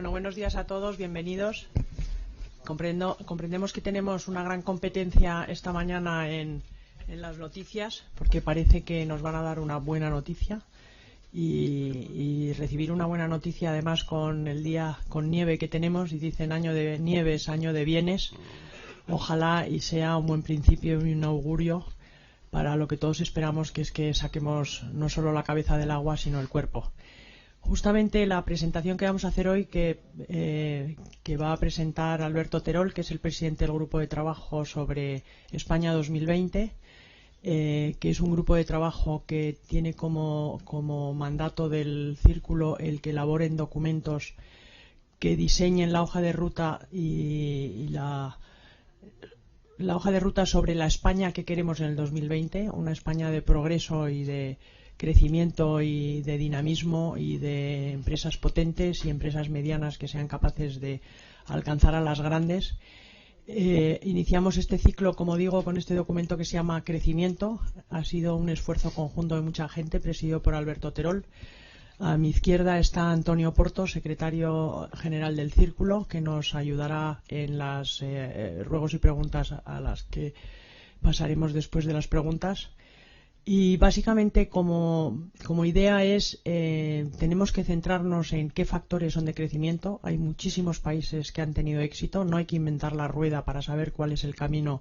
Bueno, buenos días a todos, bienvenidos. Comprendemos que tenemos una gran competencia esta mañana en las noticias, porque parece que nos van a dar una buena noticia y recibir una buena noticia además con el día con nieve que tenemos, y dicen año de nieves, año de bienes. Ojalá y sea un buen principio y un augurio para lo que todos esperamos, que es que saquemos no solo la cabeza del agua, sino el cuerpo. Justamente la presentación que vamos a hacer hoy, que va a presentar Alberto Terol, que es el presidente del Grupo de Trabajo sobre España 2020, que es un grupo de trabajo que tiene como mandato del círculo el que elaboren documentos que diseñen la hoja de ruta y la hoja de ruta sobre la España que queremos en el 2020, una España de progreso y de crecimiento y de dinamismo y de empresas potentes y empresas medianas que sean capaces de alcanzar a las grandes. Iniciamos este ciclo, como digo, con este documento que se llama Crecimiento. Ha sido un esfuerzo conjunto de mucha gente, presidido por Alberto Terol. A mi izquierda está Antonio Porto, secretario general del Círculo, que nos ayudará en las ruegos y preguntas a las que pasaremos después de las preguntas. Y básicamente como idea es, tenemos que centrarnos en qué factores son de crecimiento. Hay muchísimos países que han tenido éxito, no hay que inventar la rueda para saber cuál es el camino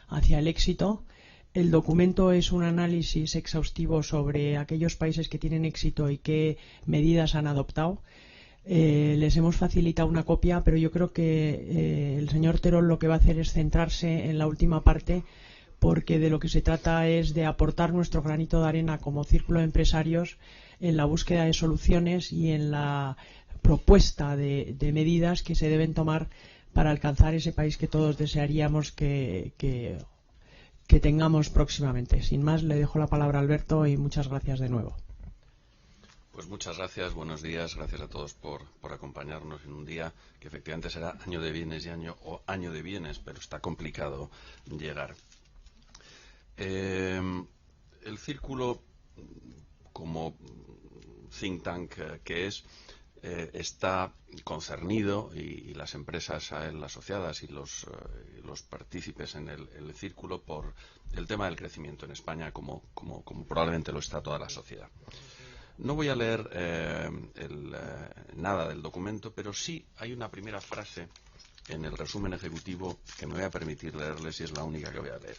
hacia el éxito. El documento es un análisis exhaustivo sobre aquellos países que tienen éxito y qué medidas han adoptado. Les hemos facilitado una copia, pero yo creo que el señor Terol lo que va a hacer es centrarse en la última parte, porque de lo que se trata es de aportar nuestro granito de arena como círculo de empresarios en la búsqueda de soluciones y en la propuesta de medidas que se deben tomar para alcanzar ese país que todos desearíamos que tengamos próximamente. Sin más, le dejo la palabra a Alberto y muchas gracias de nuevo. Pues muchas gracias, buenos días, gracias a todos por acompañarnos en un día que efectivamente será año de bienes y año de bienes, pero está complicado llegar. El Círculo, como think tank que es, está concernido, y las empresas a él asociadas y los partícipes en el Círculo, por el tema del crecimiento en España, como probablemente lo está toda la sociedad. No voy a leer nada del documento, pero sí hay una primera frase en el resumen ejecutivo que me voy a permitir leerles, y es la única que voy a leer.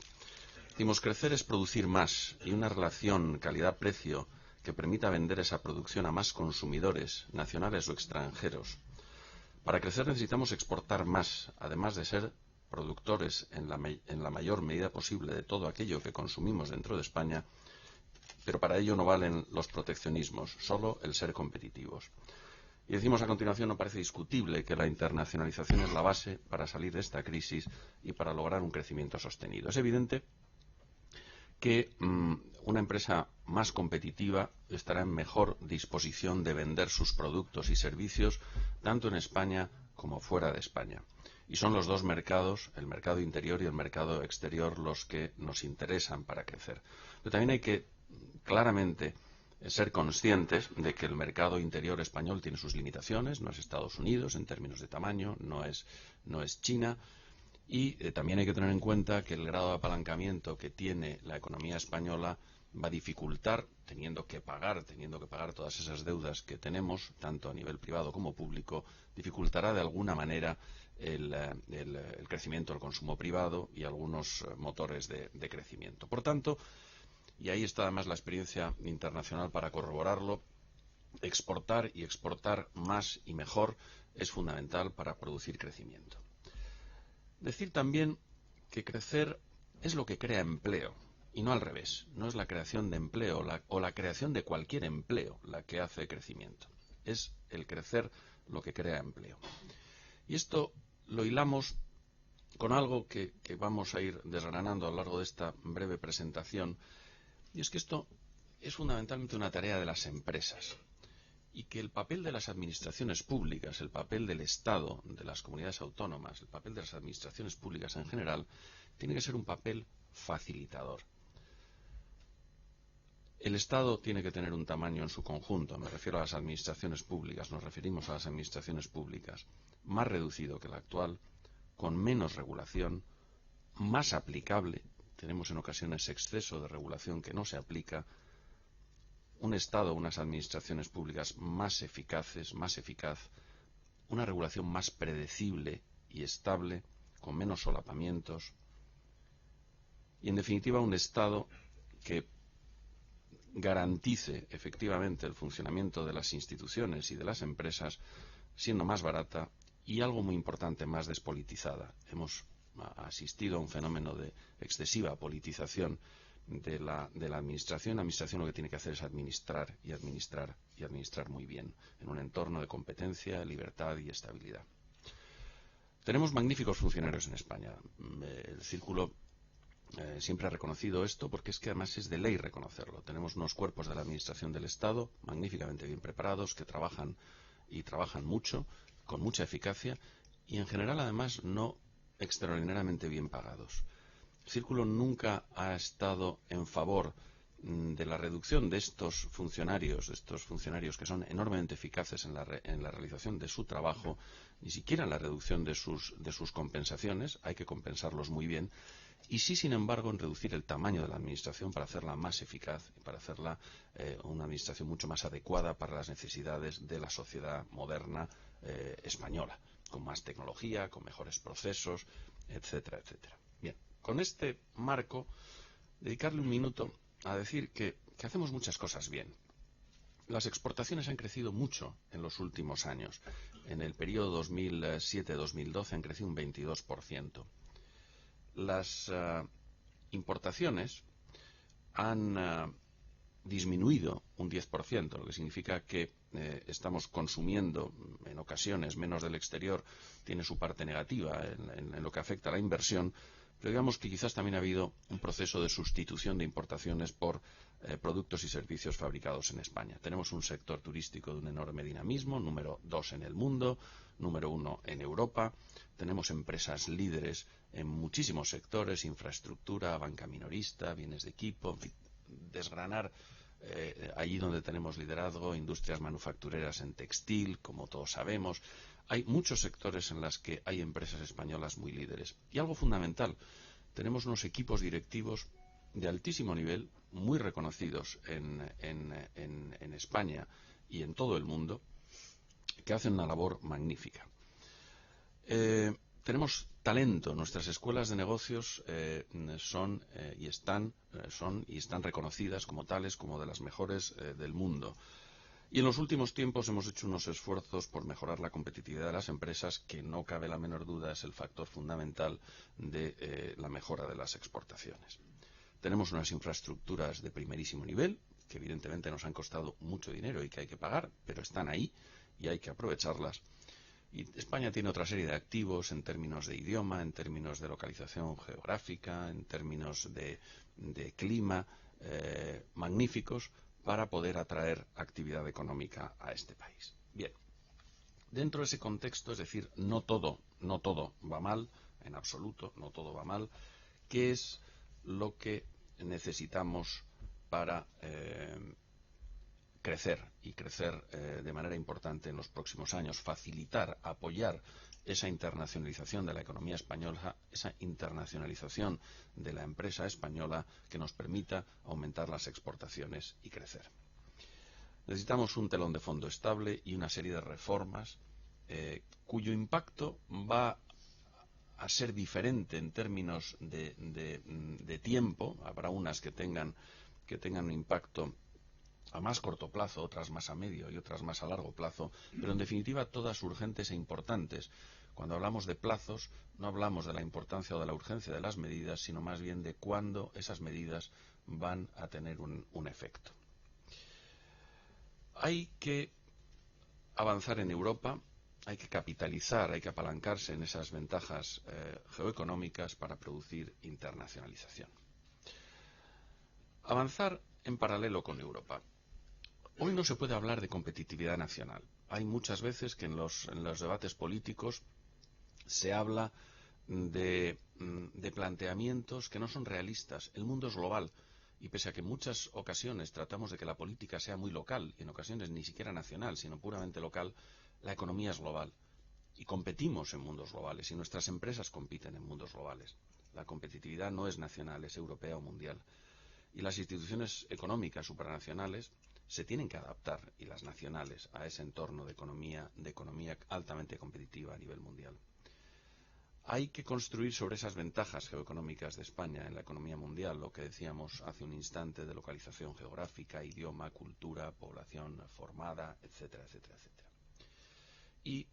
Decimos: crecer es producir más, y una relación calidad-precio que permita vender esa producción a más consumidores, nacionales o extranjeros. Para crecer necesitamos exportar más, además de ser productores en la mayor medida posible de todo aquello que consumimos dentro de España, pero para ello no valen los proteccionismos, solo el ser competitivos. Y decimos a continuación: no parece discutible que la internacionalización es la base para salir de esta crisis y para lograr un crecimiento sostenido. Es evidente que una empresa más competitiva estará en mejor disposición de vender sus productos y servicios tanto en España como fuera de España. Y son los dos mercados, el mercado interior y el mercado exterior, los que nos interesan para crecer. Pero también hay que claramente ser conscientes de que el mercado interior español tiene sus limitaciones. No es Estados Unidos en términos de tamaño, no es China. Y también hay que tener en cuenta que el grado de apalancamiento que tiene la economía española va a dificultar, teniendo que pagar todas esas deudas que tenemos, tanto a nivel privado como público, dificultará de alguna manera el crecimiento del consumo privado y algunos motores de crecimiento. Por tanto, y ahí está además la experiencia internacional para corroborarlo, exportar y exportar más y mejor es fundamental para producir crecimiento. Decir también que crecer es lo que crea empleo, y no al revés. No es la creación de empleo o la creación de cualquier empleo la que hace crecimiento. Es el crecer lo que crea empleo. Y esto lo hilamos con algo que vamos a ir desgranando a lo largo de esta breve presentación, y es que esto es fundamentalmente una tarea de las empresas, y que el papel de las administraciones públicas, el papel del Estado, de las comunidades autónomas, el papel de las administraciones públicas en general, tiene que ser un papel facilitador. El Estado tiene que tener un tamaño en su conjunto, me refiero a las administraciones públicas, nos referimos a las administraciones públicas, más reducido que el actual, con menos regulación, más aplicable. Tenemos en ocasiones exceso de regulación que no se aplica. Un Estado, unas administraciones públicas más eficaces, más eficaz, una regulación más predecible y estable, con menos solapamientos, y en definitiva un Estado que garantice efectivamente el funcionamiento de las instituciones y de las empresas, siendo más barata y, algo muy importante, más despolitizada. Hemos asistido a un fenómeno de excesiva politización de la administración. La administración lo que tiene que hacer es administrar y administrar y administrar muy bien, en un entorno de competencia, libertad y estabilidad. Tenemos magníficos funcionarios en España. El Círculo siempre ha reconocido esto, porque es que además es de ley reconocerlo. Tenemos unos cuerpos de la Administración del Estado magníficamente bien preparados, que trabajan y trabajan mucho, con mucha eficacia, y en general además no extraordinariamente bien pagados. El Círculo nunca ha estado en favor de la reducción de estos funcionarios que son enormemente eficaces en la realización de su trabajo, ni siquiera en la reducción de sus compensaciones. Hay que compensarlos muy bien. Y sí, sin embargo, en reducir el tamaño de la administración para hacerla más eficaz y para hacerla una administración mucho más adecuada para las necesidades de la sociedad moderna española, con más tecnología, con mejores procesos, etcétera, etcétera. Bien, con este marco, dedicarle un minuto a decir que hacemos muchas cosas bien. Las exportaciones han crecido mucho en los últimos años. En el periodo 2007-2012 han crecido un 22%. Las importaciones han disminuido un 10%, lo que significa que estamos consumiendo en ocasiones menos del exterior. Tiene su parte negativa en lo que afecta a la inversión, pero digamos que quizás también ha habido un proceso de sustitución de importaciones por productos y servicios fabricados en España. Tenemos un sector turístico de un enorme dinamismo, número 2 en el mundo, número 1 en Europa. Tenemos empresas líderes en muchísimos sectores: infraestructura, banca minorista, bienes de equipo, en fin, desgranar allí donde tenemos liderazgo, industrias manufactureras en textil, como todos sabemos. Hay muchos sectores en los que hay empresas españolas muy líderes. Y algo fundamental, tenemos unos equipos directivos de altísimo nivel, muy reconocidos en España y en todo el mundo, que hacen una labor magnífica. Tenemos talento. Nuestras escuelas de negocios son y están reconocidas como tales, como de las mejores del mundo. Y en los últimos tiempos hemos hecho unos esfuerzos por mejorar la competitividad de las empresas, que no cabe la menor duda es el factor fundamental de la mejora de las exportaciones. Tenemos unas infraestructuras de primerísimo nivel, que evidentemente nos han costado mucho dinero y que hay que pagar, pero están ahí y hay que aprovecharlas. Y España tiene otra serie de activos en términos de idioma, en términos de localización geográfica, en términos de clima, magníficos para poder atraer actividad económica a este país. Bien, dentro de ese contexto, es decir, no todo va mal, en absoluto, no todo va mal. ¿Qué es lo que necesitamos para crecer de manera importante en los próximos años? Facilitar, apoyar esa internacionalización de la economía española, esa internacionalización de la empresa española, que nos permita aumentar las exportaciones y crecer. Necesitamos un telón de fondo estable y una serie de reformas cuyo impacto va a ser diferente en términos de tiempo. Habrá unas que tengan un impacto a más corto plazo, otras más a medio y otras más a largo plazo, pero en definitiva todas urgentes e importantes. Cuando hablamos de plazos, no hablamos de la importancia o de la urgencia de las medidas, sino más bien de cuándo esas medidas van a tener un efecto. Hay que avanzar en Europa, hay que capitalizar, hay que apalancarse en esas ventajas geoeconómicas para producir internacionalización. Avanzar en paralelo con Europa. Hoy no se puede hablar de competitividad nacional. Hay muchas veces que en los debates políticos se habla de planteamientos que no son realistas. El mundo es global Y pese a que en muchas ocasiones tratamos de que la política sea muy local, y en ocasiones ni siquiera nacional, sino puramente local, la economía es global. Y competimos en mundos globales, y nuestras empresas compiten en mundos globales. La competitividad no es nacional, es europea o mundial. Y las instituciones económicas supranacionales se tienen que adaptar, y las nacionales, a ese entorno de economía altamente competitiva a nivel mundial. Hay que construir sobre esas ventajas geoeconómicas de España en la economía mundial, lo que decíamos hace un instante de localización geográfica, idioma, cultura, población formada, etcétera, etcétera, etcétera. Y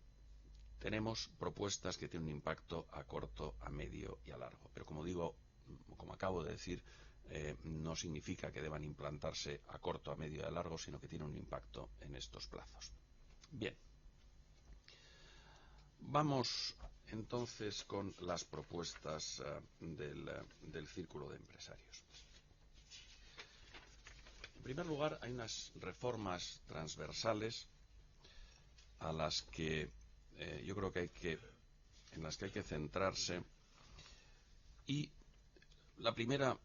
tenemos propuestas que tienen un impacto a corto, a medio y a largo. Pero como acabo de decir, no significa que deban implantarse a corto, a medio y a largo, sino que tienen un impacto en estos plazos. Bien. Vamos entonces con las propuestas del Círculo de Empresarios. En primer lugar, hay unas reformas transversales a las que yo creo que en las que hay que centrarse, y la primera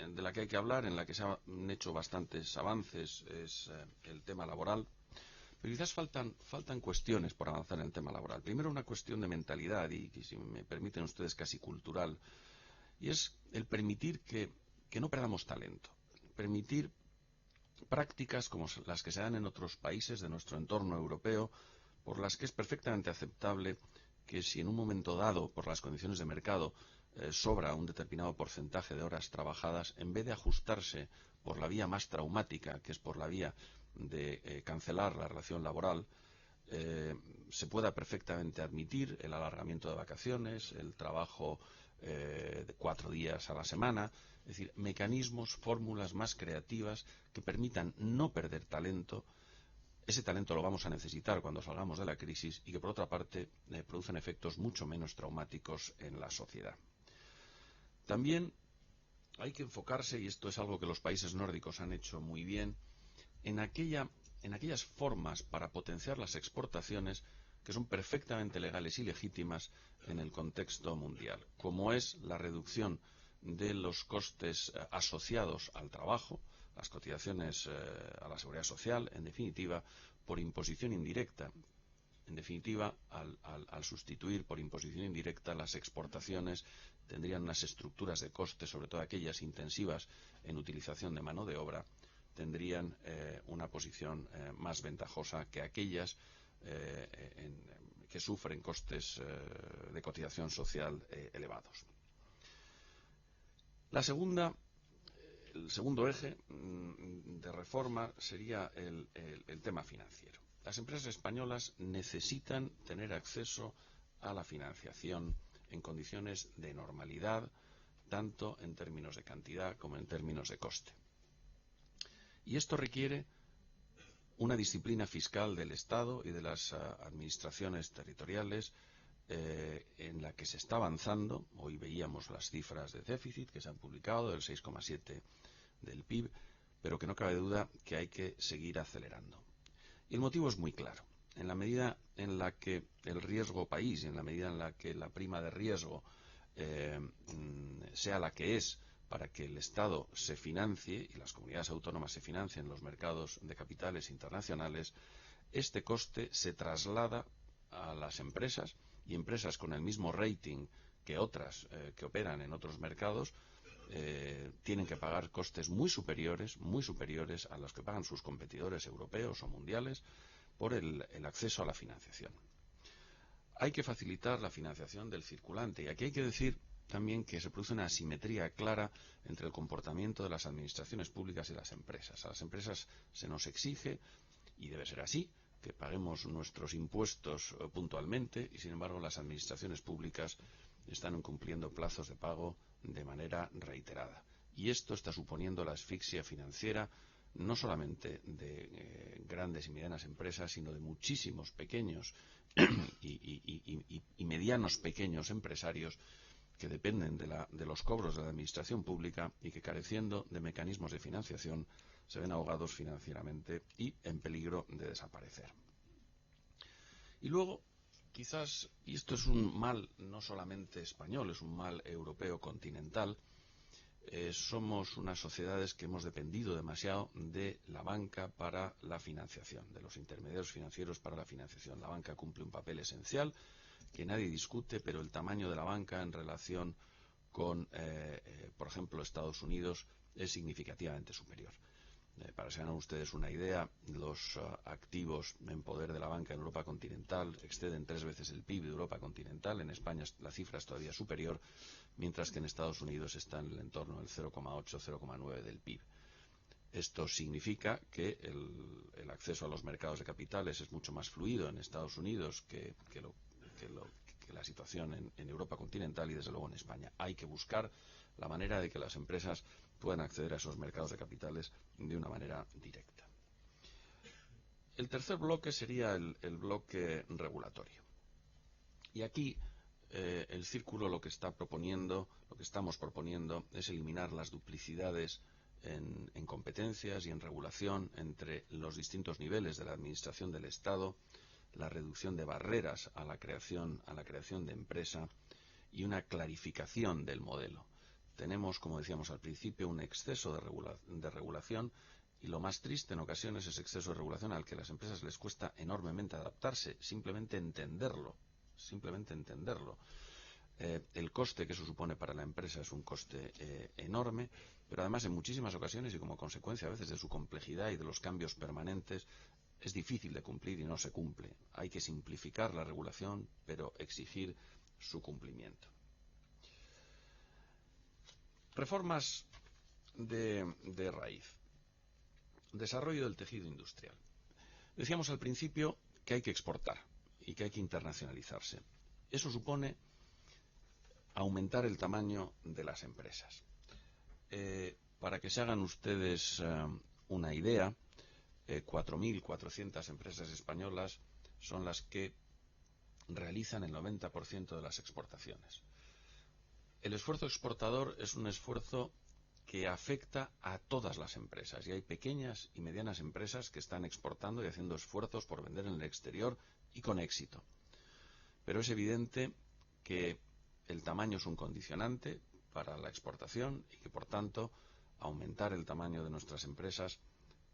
de la que hay que hablar, en la que se han hecho bastantes avances, es el tema laboral. Pero quizás faltan cuestiones por avanzar en el tema laboral. Primero, una cuestión de mentalidad y si me permiten ustedes, casi cultural, y es el permitir que no perdamos talento, permitir prácticas como las que se dan en otros países de nuestro entorno europeo, por las que es perfectamente aceptable que si en un momento dado, por las condiciones de mercado, sobra un determinado porcentaje de horas trabajadas, en vez de ajustarse por la vía más traumática, que es por la vía de cancelar la relación laboral, se pueda perfectamente admitir el alargamiento de vacaciones, el trabajo de 4 días a la semana, es decir, mecanismos, fórmulas más creativas que permitan no perder talento. Ese talento lo vamos a necesitar cuando salgamos de la crisis, y que por otra parte producen efectos mucho menos traumáticos en la sociedad. También hay que enfocarse, y esto es algo que los países nórdicos han hecho muy bien, en aquellas formas para potenciar las exportaciones que son perfectamente legales y legítimas en el contexto mundial, como es la reducción de los costes asociados al trabajo, las cotizaciones a la seguridad social, en definitiva, por imposición indirecta. En definitiva, al sustituir por imposición indirecta las exportaciones, tendrían unas estructuras de coste, sobre todo aquellas intensivas en utilización de mano de obra, tendrían una posición más ventajosa que aquellas que sufren costes de cotización social elevados. El segundo eje de reforma sería el tema financiero. Las empresas españolas necesitan tener acceso a la financiación en condiciones de normalidad, tanto en términos de cantidad como en términos de coste. Y esto requiere una disciplina fiscal del Estado y de las administraciones territoriales en la que se está avanzando. Hoy veíamos las cifras de déficit que se han publicado, del 6,7 del PIB, pero que no cabe duda que hay que seguir acelerando. Y el motivo es muy claro. En la medida en la que el riesgo país, en la medida en la que la prima de riesgo sea la que es, para que el Estado se financie y las comunidades autónomas se financien en los mercados de capitales internacionales, este coste se traslada a las empresas, y empresas con el mismo rating que otras que operan en otros mercados tienen que pagar costes muy superiores a los que pagan sus competidores europeos o mundiales por el acceso a la financiación. Hay que facilitar la financiación del circulante, y aquí hay que decir también que se produce una asimetría clara entre el comportamiento de las administraciones públicas y las empresas. A las empresas se nos exige, y debe ser así, que paguemos nuestros impuestos puntualmente, y sin embargo las administraciones públicas están incumpliendo plazos de pago de manera reiterada. Y esto está suponiendo la asfixia financiera no solamente de grandes y medianas empresas, sino de muchísimos pequeños y medianos pequeños empresarios que dependen de los cobros de la administración pública y que, careciendo de mecanismos de financiación, se ven ahogados financieramente y en peligro de desaparecer. Y luego, quizás, y esto es un mal no solamente español, es un mal europeo continental, somos unas sociedades que hemos dependido demasiado de la banca para la financiación, de los intermediarios financieros para la financiación. La banca cumple un papel esencial que nadie discute, pero el tamaño de la banca en relación con, por ejemplo, Estados Unidos es significativamente superior. Para que se hagan ustedes una idea, los activos en poder de la banca en Europa continental exceden 3 veces el PIB de Europa continental. En España la cifra es todavía superior, mientras que en Estados Unidos está en el entorno del 0,8-0,9 del PIB. Esto significa que el acceso a los mercados de capitales es mucho más fluido en Estados Unidos que la situación en Europa continental y desde luego en España. Hay que buscar la manera de que las empresas puedan acceder a esos mercados de capitales de una manera directa. El tercer bloque sería el bloque regulatorio. Y aquí el círculo lo que estamos proponiendo es eliminar las duplicidades en competencias y en regulación entre los distintos niveles de la administración del Estado, la reducción de barreras a la creación de empresa y una clarificación del modelo. Tenemos, como decíamos al principio, un exceso de regulación, y lo más triste en ocasiones es exceso de regulación al que a las empresas les cuesta enormemente adaptarse, simplemente entenderlo. El coste que eso supone para la empresa es un coste enorme, pero además en muchísimas ocasiones y como consecuencia a veces de su complejidad y de los cambios permanentes es difícil de cumplir y no se cumple. Hay que simplificar la regulación, pero exigir su cumplimiento. Reformas de raíz. Desarrollo del tejido industrial. Decíamos al principio que hay que exportar y que hay que internacionalizarse. Eso supone aumentar el tamaño de las empresas. Para que se hagan ustedes una idea, 4.400 empresas españolas son las que realizan el 90% de las exportaciones. El esfuerzo exportador es un esfuerzo que afecta a todas las empresas, y hay pequeñas y medianas empresas que están exportando y haciendo esfuerzos por vender en el exterior y con éxito. Pero es evidente que el tamaño es un condicionante para la exportación y que, por tanto, aumentar el tamaño de nuestras empresas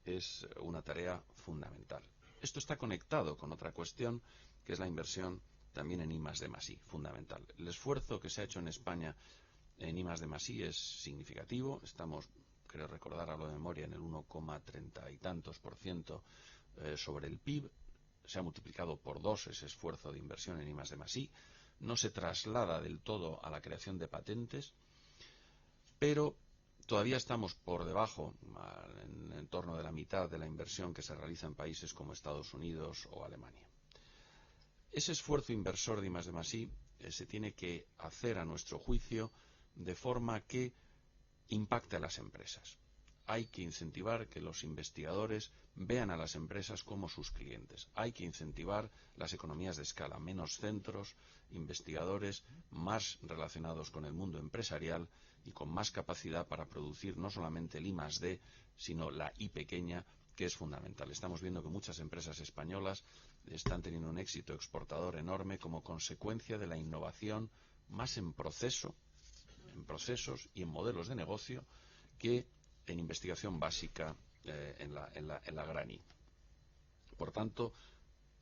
es una tarea fundamental. Esto está conectado con otra cuestión, que es la inversión también en I+D+I, fundamental. El esfuerzo que se ha hecho en España en I+D+I es significativo. Estamos, creo recordar a lo de memoria, en el 1,30 y tantos % sobre el PIB. Se ha multiplicado por 2 ese esfuerzo de inversión en I+D+I. No se traslada del todo a la creación de patentes, pero todavía estamos por debajo, en torno de la mitad de la inversión que se realiza en países como Estados Unidos o Alemania. Ese esfuerzo inversor de I+D+I se tiene que hacer, a nuestro juicio, de forma que impacte a las empresas. Hay que incentivar que los investigadores vean a las empresas como sus clientes. Hay que incentivar las economías de escala, menos centros, investigadores más relacionados con el mundo empresarial y con más capacidad para producir no solamente el I+D, sino la I pequeña, que es fundamental. Estamos viendo que muchas empresas españolas están teniendo un éxito exportador enorme como consecuencia de la innovación más en procesos y en modelos de negocio que en investigación básica en la gran I. Por tanto,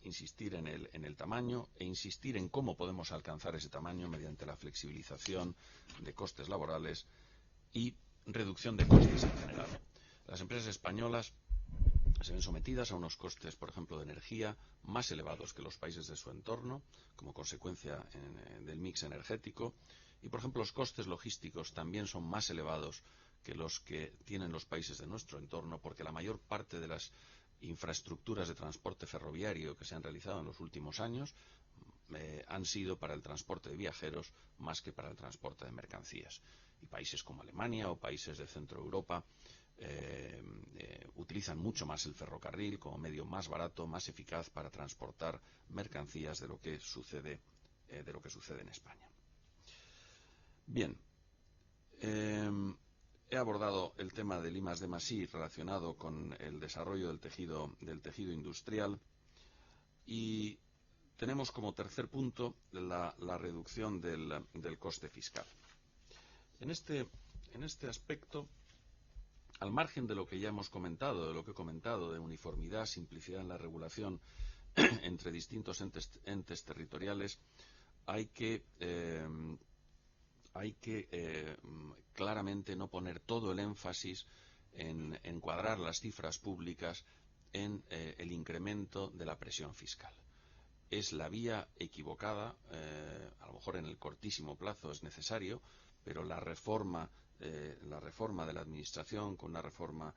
insistir en el tamaño e insistir en cómo podemos alcanzar ese tamaño mediante la flexibilización de costes laborales y reducción de costes en general. Las empresas españolas se ven sometidas a unos costes, por ejemplo, de energía más elevados que los países de su entorno, como consecuencia del mix energético, y, por ejemplo, los costes logísticos también son más elevados que los que tienen los países de nuestro entorno, porque la mayor parte de las infraestructuras de transporte ferroviario que se han realizado en los últimos años han sido para el transporte de viajeros más que para el transporte de mercancías. Y países como Alemania o países de Centro Europa utilizan mucho más el ferrocarril como medio más barato, más eficaz para transportar mercancías de lo que sucede en España. Bien, he abordado el tema del I+D+I relacionado con el desarrollo del tejido industrial, y tenemos como tercer punto la reducción del coste fiscal. En En este aspecto, al margen de lo que ya hemos comentado, de lo que he comentado, de uniformidad, simplicidad en la regulación entre distintos entes territoriales, hay que claramente no poner todo el énfasis en encuadrar las cifras públicas en el incremento de la presión fiscal. Es la vía equivocada, a lo mejor en el cortísimo plazo es necesario, pero la reforma de la administración, con una reforma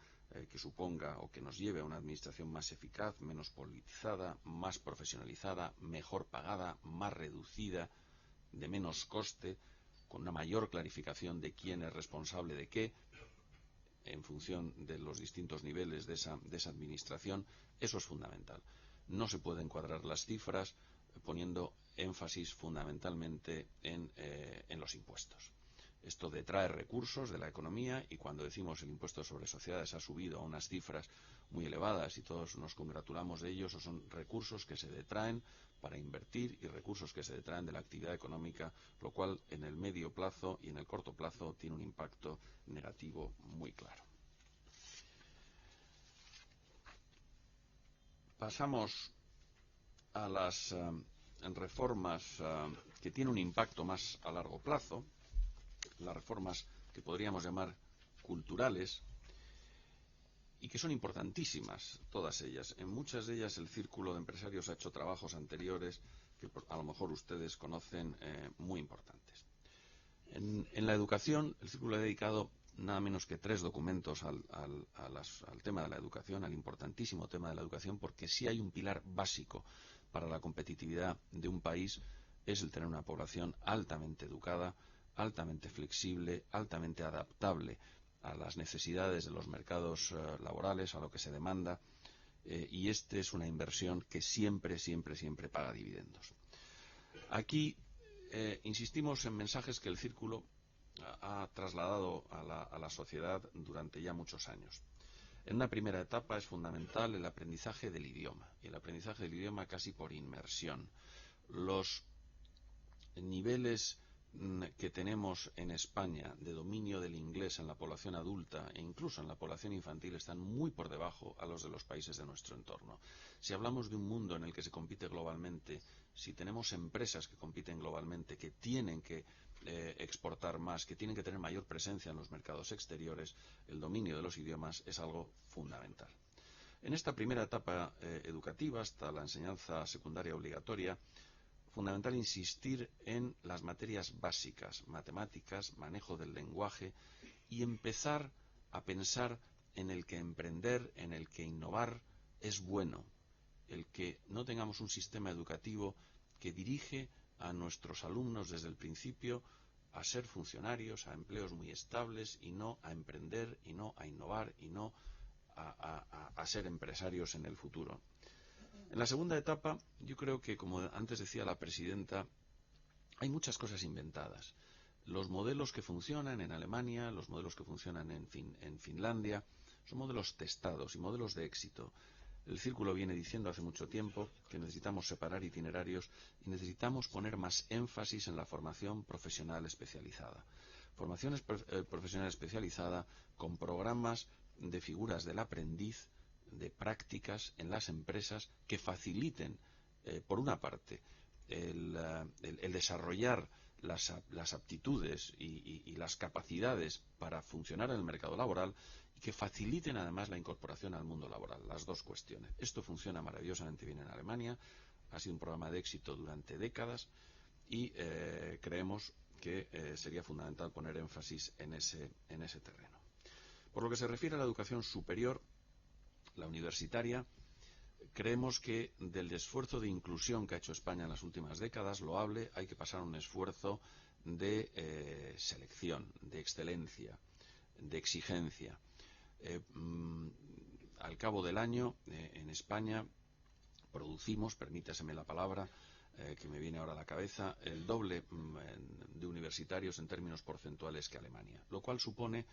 que suponga o que nos lleve a una administración más eficaz, menos politizada, más profesionalizada, mejor pagada, más reducida, de menos coste, con una mayor clarificación de quién es responsable de qué, en función de los distintos niveles de esa administración. Eso es fundamental. No se pueden encuadrar las cifras poniendo énfasis fundamentalmente en los impuestos. Esto detrae recursos de la economía, y cuando decimos el impuesto sobre sociedades ha subido a unas cifras muy elevadas y todos nos congratulamos de ello, esos son recursos que se detraen para invertir y recursos que se detraen de la actividad económica, lo cual en el medio plazo y en el corto plazo tiene un impacto negativo muy claro. Pasamos a las reformas que tienen un impacto más a largo plazo, las reformas que podríamos llamar culturales, y que son importantísimas todas ellas. En muchas de ellas el Círculo de Empresarios ha hecho trabajos anteriores que a lo mejor ustedes conocen, muy importantes. En la educación, el Círculo ha dedicado nada menos que 3 documentos al tema de la educación, al importantísimo tema de la educación, porque si hay un pilar básico para la competitividad de un país, es el tener una población altamente educada, altamente flexible, altamente adaptable a las necesidades de los mercados laborales, a lo que se demanda, y esta es una inversión que siempre paga dividendos. Aquí insistimos en mensajes que el Círculo ha trasladado a la sociedad durante ya muchos años. En una primera etapa es fundamental el aprendizaje del idioma, y el aprendizaje del idioma casi por inmersión. Los niveles que tenemos en España de dominio del inglés en la población adulta e incluso en la población infantil están muy por debajo a los de los países de nuestro entorno. Si hablamos de un mundo en el que se compite globalmente, si tenemos empresas que compiten globalmente, que tienen que exportar más, que tienen que tener mayor presencia en los mercados exteriores, el dominio de los idiomas es algo fundamental. En esta primera etapa educativa, hasta la enseñanza secundaria obligatoria, fundamental insistir en las materias básicas, matemáticas, manejo del lenguaje, y empezar a pensar en el que emprender, en el que innovar es bueno, el que no tengamos un sistema educativo que dirige a nuestros alumnos desde el principio a ser funcionarios, a empleos muy estables, y no a emprender, y no a innovar, y no a ser empresarios en el futuro. En la segunda etapa, yo creo que, como antes decía la presidenta, hay muchas cosas inventadas. Los modelos que funcionan en Alemania, los modelos que funcionan en Finlandia, son modelos testados y modelos de éxito. El Círculo viene diciendo hace mucho tiempo que necesitamos separar itinerarios y necesitamos poner más énfasis en la formación profesional especializada. Formación profesional especializada con programas de figuras del aprendiz, de prácticas en las empresas que faciliten, por una parte, el desarrollar las aptitudes y las capacidades para funcionar en el mercado laboral, y que faciliten además la incorporación al mundo laboral, las dos cuestiones. Esto funciona maravillosamente bien en Alemania, ha sido un programa de éxito durante décadas, y creemos que sería fundamental poner énfasis en ese terreno. Por lo que se refiere a la educación superior, la universitaria, creemos que del esfuerzo de inclusión que ha hecho España en las últimas décadas, loable, hay que pasar a un esfuerzo de selección, de excelencia, de exigencia. Al cabo del año, en España, producimos, permítaseme la palabra, que me viene ahora a la cabeza, el doble de universitarios en términos porcentuales que Alemania, lo cual supone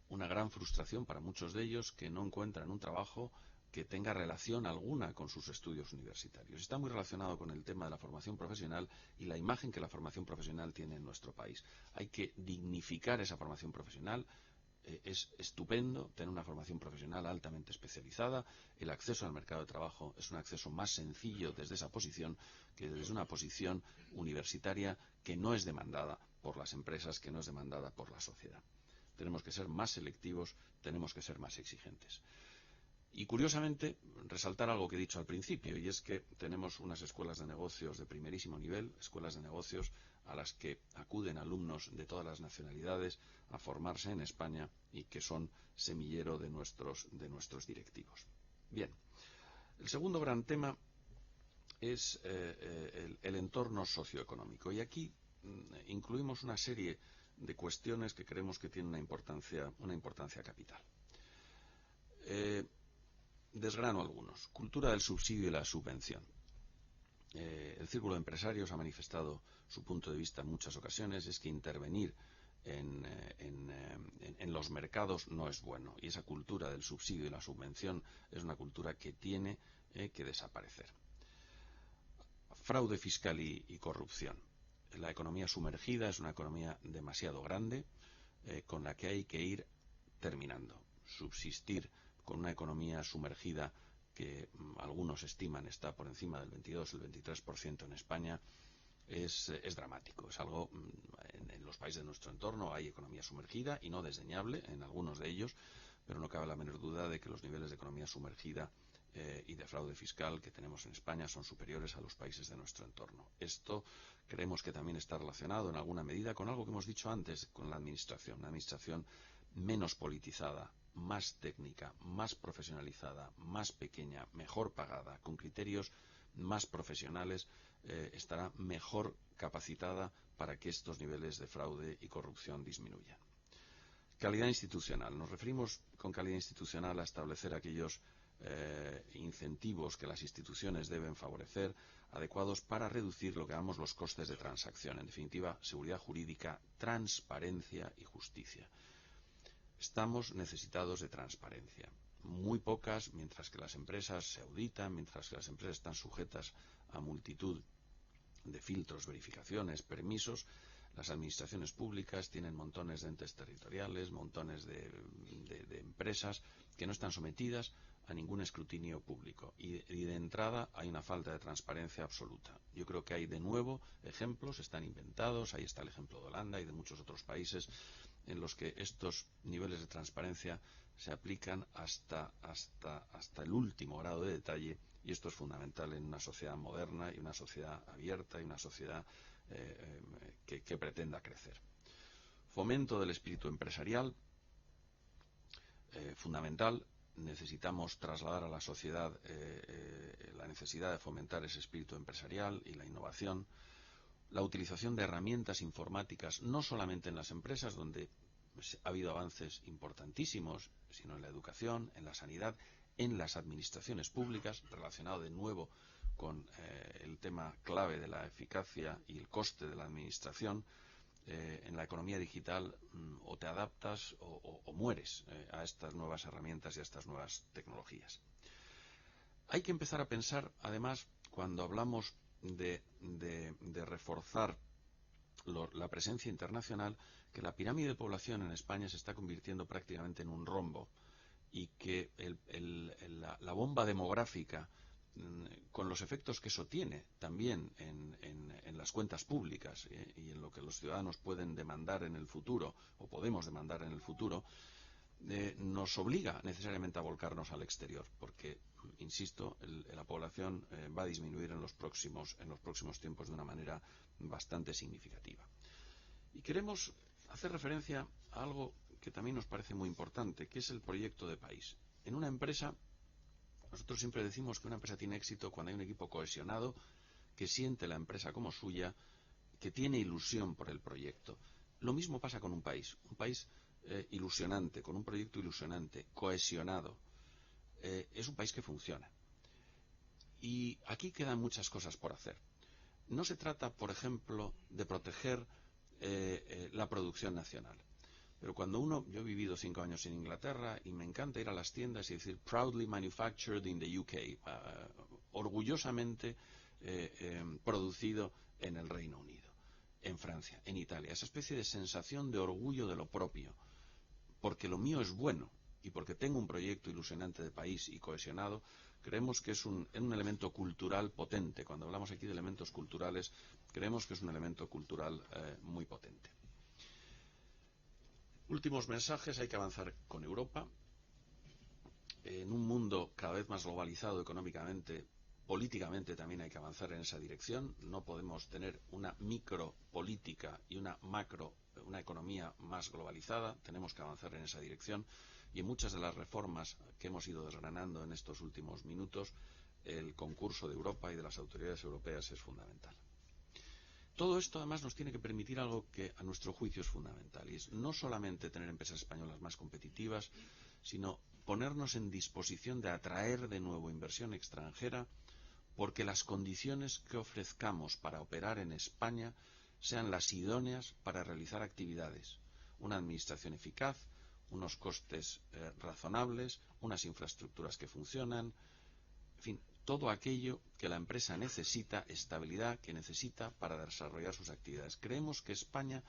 una gran frustración para muchos de ellos, que no encuentran un trabajo que tenga relación alguna con sus estudios universitarios. Está muy relacionado con el tema de la formación profesional y la imagen que la formación profesional tiene en nuestro país. Hay que dignificar esa formación profesional. Es estupendo tener una formación profesional altamente especializada. El acceso al mercado de trabajo es un acceso más sencillo desde esa posición que desde una posición universitaria que no es demandada por las empresas, que no es demandada por la sociedad. Tenemos que ser más selectivos, tenemos que ser más exigentes. Y curiosamente, resaltar algo que he dicho al principio, y es que tenemos unas escuelas de negocios de primerísimo nivel, escuelas de negocios a las que acuden alumnos de todas las nacionalidades a formarse en España y que son semillero de nuestros directivos. Bien, el segundo gran tema es el entorno socioeconómico. Y aquí incluimos una serie de cuestiones que creemos que tienen una importancia capital. Desgrano algunos. Cultura del subsidio y la subvención. El Círculo de Empresarios ha manifestado su punto de vista en muchas ocasiones, es que intervenir en los mercados no es bueno, y esa cultura del subsidio y la subvención es una cultura que tiene que desaparecer. Fraude fiscal y corrupción. La economía sumergida es una economía demasiado grande con la que hay que ir terminando. Subsistir con una economía sumergida que algunos estiman está por encima del 22 o el 23% en España es dramático. Es algo, en los países de nuestro entorno hay economía sumergida y no desdeñable en algunos de ellos, pero no cabe la menor duda de que los niveles de economía sumergida y de fraude fiscal que tenemos en España son superiores a los países de nuestro entorno. Esto creemos que también está relacionado en alguna medida con algo que hemos dicho antes, con la administración. Una administración menos politizada, más técnica, más profesionalizada, más pequeña, mejor pagada, con criterios más profesionales, estará mejor capacitada para que estos niveles de fraude y corrupción disminuyan. Calidad institucional. Nos referimos con calidad institucional a establecer aquellos incentivos que las instituciones deben favorecer, adecuados para reducir lo que llamamos los costes de transacción. En definitiva, seguridad jurídica, transparencia y justicia. Estamos necesitados de transparencia. Muy pocas, mientras que las empresas se auditan, mientras que las empresas están sujetas a multitud de filtros, verificaciones, permisos. Las administraciones públicas tienen montones de entes territoriales, montones de empresas que no están sometidas a ningún escrutinio público. Y de entrada hay una falta de transparencia absoluta. Yo creo que hay de nuevo ejemplos, están inventados, ahí está el ejemplo de Holanda y de muchos otros países en los que estos niveles de transparencia se aplican hasta el último grado de detalle, y esto es fundamental en una sociedad moderna y una sociedad abierta y una sociedad que pretenda crecer. Fomento del espíritu empresarial, fundamental. Necesitamos trasladar a la sociedad la necesidad de fomentar ese espíritu empresarial y la innovación. La utilización de herramientas informáticas, no solamente en las empresas, donde ha habido avances importantísimos, sino en la educación, en la sanidad, en las administraciones públicas, relacionado de nuevo con el tema clave de la eficacia y el coste de la administración. En la economía digital o te adaptas o mueres a estas nuevas herramientas y a estas nuevas tecnologías. Hay que empezar a pensar, además, cuando hablamos de reforzar la presencia internacional, que la pirámide de población en España se está convirtiendo prácticamente en un rombo y que la bomba demográfica, con los efectos que eso tiene también en las cuentas públicas y en lo que los ciudadanos pueden demandar en el futuro o podemos demandar en el futuro, nos obliga necesariamente a volcarnos al exterior, porque, insisto, la población va a disminuir en los próximos tiempos de una manera bastante significativa. Y queremos hacer referencia a algo que también nos parece muy importante, que es el proyecto de país. En una empresa, nosotros siempre decimos que una empresa tiene éxito cuando hay un equipo cohesionado, que siente la empresa como suya, que tiene ilusión por el proyecto. Lo mismo pasa con un país ilusionante, con un proyecto ilusionante, cohesionado. Es un país que funciona. Y aquí quedan muchas cosas por hacer. No se trata, por ejemplo, de proteger la producción nacional. Pero cuando yo he vivido 5 años en Inglaterra y me encanta ir a las tiendas y decir proudly manufactured in the UK, orgullosamente producido en el Reino Unido, en Francia, en Italia. Esa especie de sensación de orgullo de lo propio, porque lo mío es bueno y porque tengo un proyecto ilusionante de país y cohesionado, creemos que es un elemento cultural potente. Cuando hablamos aquí de elementos culturales, creemos que es un elemento cultural muy potente. Últimos mensajes: hay que avanzar con Europa. En un mundo cada vez más globalizado económicamente, políticamente también hay que avanzar en esa dirección. No podemos tener una micropolítica y una economía más globalizada. Tenemos que avanzar en esa dirección. Y en muchas de las reformas que hemos ido desgranando en estos últimos minutos, el concurso de Europa y de las autoridades europeas es fundamental. Todo esto además nos tiene que permitir algo que a nuestro juicio es fundamental, y es no solamente tener empresas españolas más competitivas, sino ponernos en disposición de atraer de nuevo inversión extranjera, porque las condiciones que ofrezcamos para operar en España sean las idóneas para realizar actividades. Una administración eficaz, unos costes razonables, unas infraestructuras que funcionan, en fin, todo aquello que la empresa necesita, estabilidad que necesita para desarrollar sus actividades. Creemos que España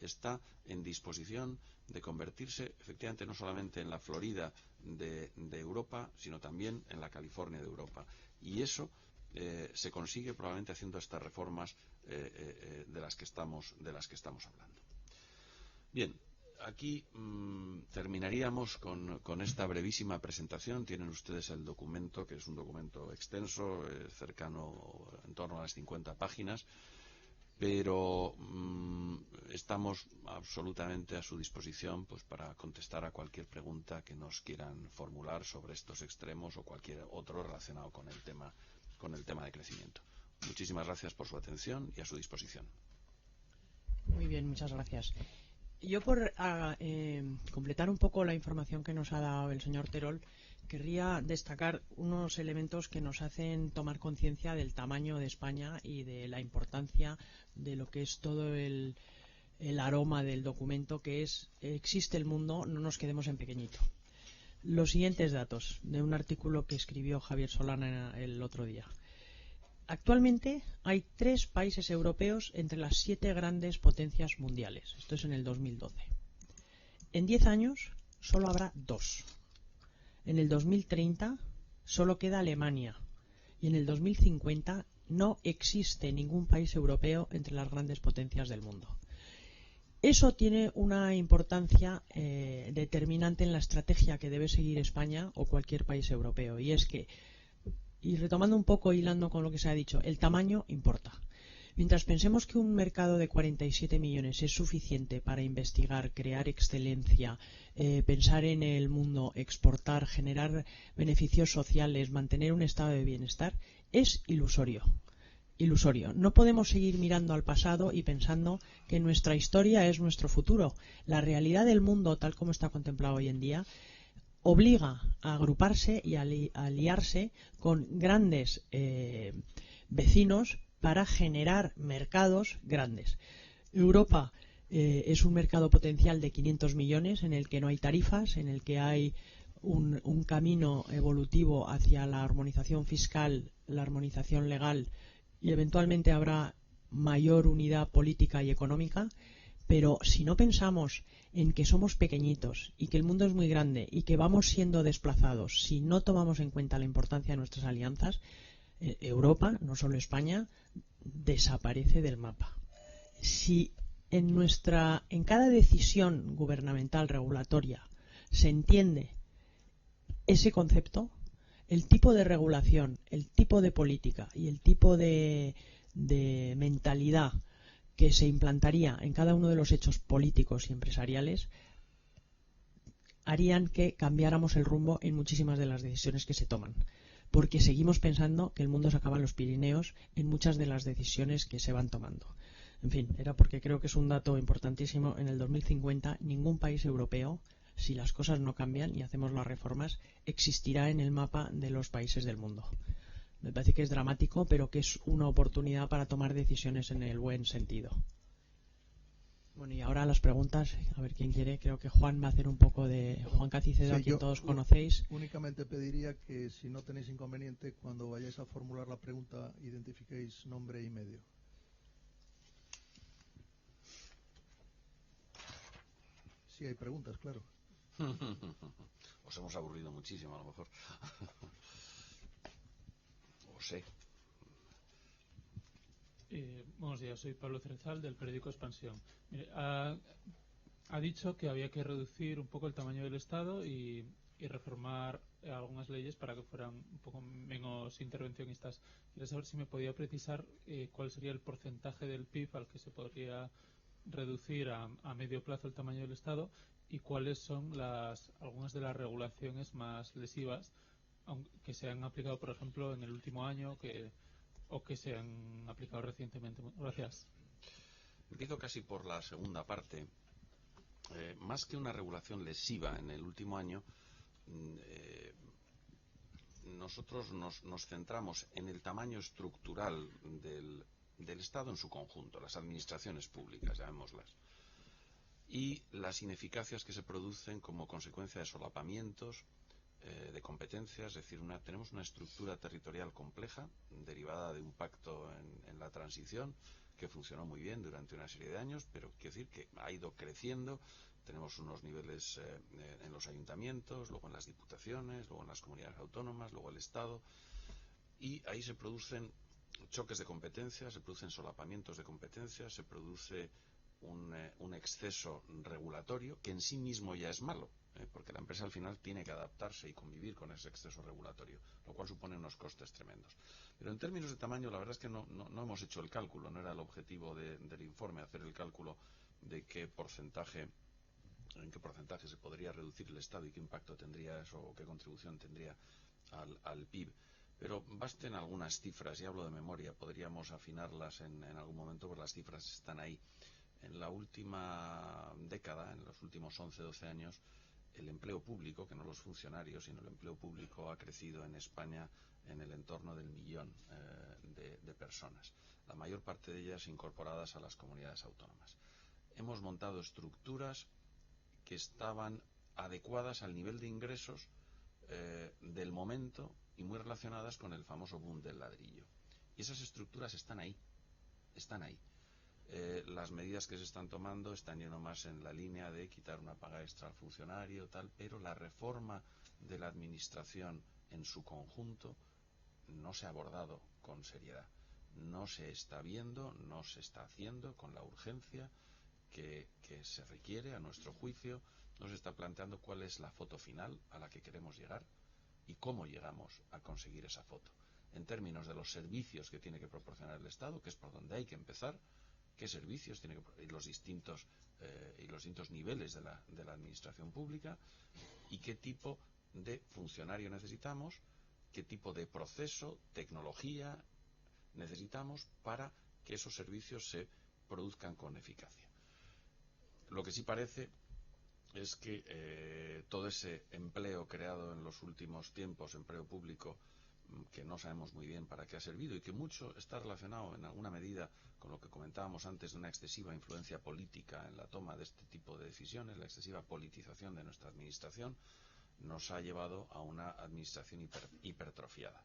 está en disposición de convertirse efectivamente no solamente en la Florida de Europa, sino también en la California de Europa. Y eso se consigue probablemente haciendo estas reformas de las que estamos hablando. Bien. Aquí terminaríamos con esta brevísima presentación. Tienen ustedes el documento, que es un documento extenso, cercano en torno a las 50 páginas, pero estamos absolutamente a su disposición pues para contestar a cualquier pregunta que nos quieran formular sobre estos extremos o cualquier otro relacionado con el tema de crecimiento. Muchísimas gracias por su atención y a su disposición. Muy bien, muchas gracias. Yo, por completar un poco la información que nos ha dado el señor Terol, querría destacar unos elementos que nos hacen tomar conciencia del tamaño de España y de la importancia de lo que es todo el aroma del documento, que es: existe el mundo, no nos quedemos en pequeñito. Los siguientes datos de un artículo que escribió Javier Solana el otro día. Actualmente hay 3 países europeos entre las 7 grandes potencias mundiales. Esto es en el 2012. En 10 años solo habrá 2. En el 2030 solo queda Alemania. Y en el 2050 no existe ningún país europeo entre las grandes potencias del mundo. Eso tiene una importancia determinante en la estrategia que debe seguir España o cualquier país europeo. Y es que, y retomando un poco, hilando con lo que se ha dicho, el tamaño importa. Mientras pensemos que un mercado de 47 millones es suficiente para investigar, crear excelencia, pensar en el mundo, exportar, generar beneficios sociales, mantener un estado de bienestar, es ilusorio. No podemos seguir mirando al pasado y pensando que nuestra historia es nuestro futuro. La realidad del mundo, tal como está contemplado hoy en día, obliga a agruparse y a aliarse con grandes vecinos para generar mercados grandes. Europa es un mercado potencial de 500 millones en el que no hay tarifas, en el que hay un camino evolutivo hacia la armonización fiscal, la armonización legal, y eventualmente habrá mayor unidad política y económica. Pero si no pensamos en que somos pequeñitos y que el mundo es muy grande y que vamos siendo desplazados, si no tomamos en cuenta la importancia de nuestras alianzas, Europa, no solo España, desaparece del mapa. Si en cada decisión gubernamental regulatoria se entiende ese concepto, el tipo de regulación, el tipo de política y el tipo de mentalidad que se implantaría en cada uno de los hechos políticos y empresariales harían que cambiáramos el rumbo en muchísimas de las decisiones que se toman, porque seguimos pensando que el mundo se acaba en los Pirineos en muchas de las decisiones que se van tomando. En fin, era porque creo que es un dato importantísimo. En el 2050 ningún país europeo, si las cosas no cambian y hacemos las reformas, existirá en el mapa de los países del mundo. Me parece que es dramático, pero que es una oportunidad para tomar decisiones en el buen sentido. Bueno, y ahora las preguntas, a ver quién quiere. Creo que Juan va a hacer un poco de Juan Cacicedo, Sí, a quien yo todos conocéis. únicamente pediría que, si no tenéis inconveniente, cuando vayáis a formular la pregunta, identifiquéis nombre y medio. Sí, hay preguntas, claro. Os hemos aburrido muchísimo, a lo mejor. O sé. Buenos días, soy Pablo Cerezal, del periódico Expansión. Mire, ha dicho que había que reducir un poco el tamaño del Estado y reformar algunas leyes para que fueran un poco menos intervencionistas. Quería saber si me podía precisar cuál sería el porcentaje del PIB al que se podría reducir a medio plazo el tamaño del Estado y cuáles son algunas de las regulaciones más lesivas que se han aplicado, por ejemplo, en el último año o que se han aplicado recientemente. Gracias. Empiezo casi por la segunda parte. Más que una regulación lesiva en el último año, nosotros nos centramos en el tamaño estructural del Estado en su conjunto, las administraciones públicas, llamémoslas, y las ineficacias que se producen como consecuencia de solapamientos de competencias. Es decir, tenemos una estructura territorial compleja derivada de un pacto en la transición que funcionó muy bien durante una serie de años, pero quiero decir que ha ido creciendo. Tenemos unos niveles en los ayuntamientos, luego en las diputaciones, luego en las comunidades autónomas, luego el Estado, y ahí se producen choques de competencias, se producen solapamientos de competencias, se produce un exceso regulatorio que en sí mismo ya es malo, porque la empresa al final tiene que adaptarse y convivir con ese exceso regulatorio, lo cual supone unos costes tremendos. Pero en términos de tamaño, la verdad es que no hemos hecho el cálculo, no era el objetivo del informe hacer el cálculo de en qué porcentaje se podría reducir el Estado y qué impacto tendría eso o qué contribución tendría al PIB. Pero basten algunas cifras, y hablo de memoria, podríamos afinarlas en algún momento, porque las cifras están ahí. En la última década, en los últimos 11-12 años, el empleo público, que no los funcionarios, sino el empleo público ha crecido en España en el entorno del 1.000.000 de personas, la mayor parte de ellas incorporadas a las comunidades autónomas. Hemos montado estructuras que estaban adecuadas al nivel de ingresos del momento y muy relacionadas con el famoso boom del ladrillo. Y esas estructuras están ahí. Las medidas que se están tomando están yendo más en la línea de quitar una paga extra al funcionario, tal, pero la reforma de la administración en su conjunto no se ha abordado con seriedad. No se está viendo, no se está haciendo con la urgencia que se requiere, a nuestro juicio. No se está planteando cuál es la foto final a la que queremos llegar y cómo llegamos a conseguir esa foto, en términos de los servicios que tiene que proporcionar el Estado, que es por donde hay que empezar, qué servicios tiene que, y los distintos niveles de la administración pública, y qué tipo de funcionario necesitamos, qué tipo de proceso, tecnología necesitamos para que esos servicios se produzcan con eficacia. Lo que sí parece es que todo ese empleo creado en los últimos tiempos, empleo público, que no sabemos muy bien para qué ha servido y que mucho está relacionado en alguna medida con lo que comentábamos antes de una excesiva influencia política en la toma de este tipo de decisiones, la excesiva politización de nuestra administración, nos ha llevado a una administración hipertrofiada.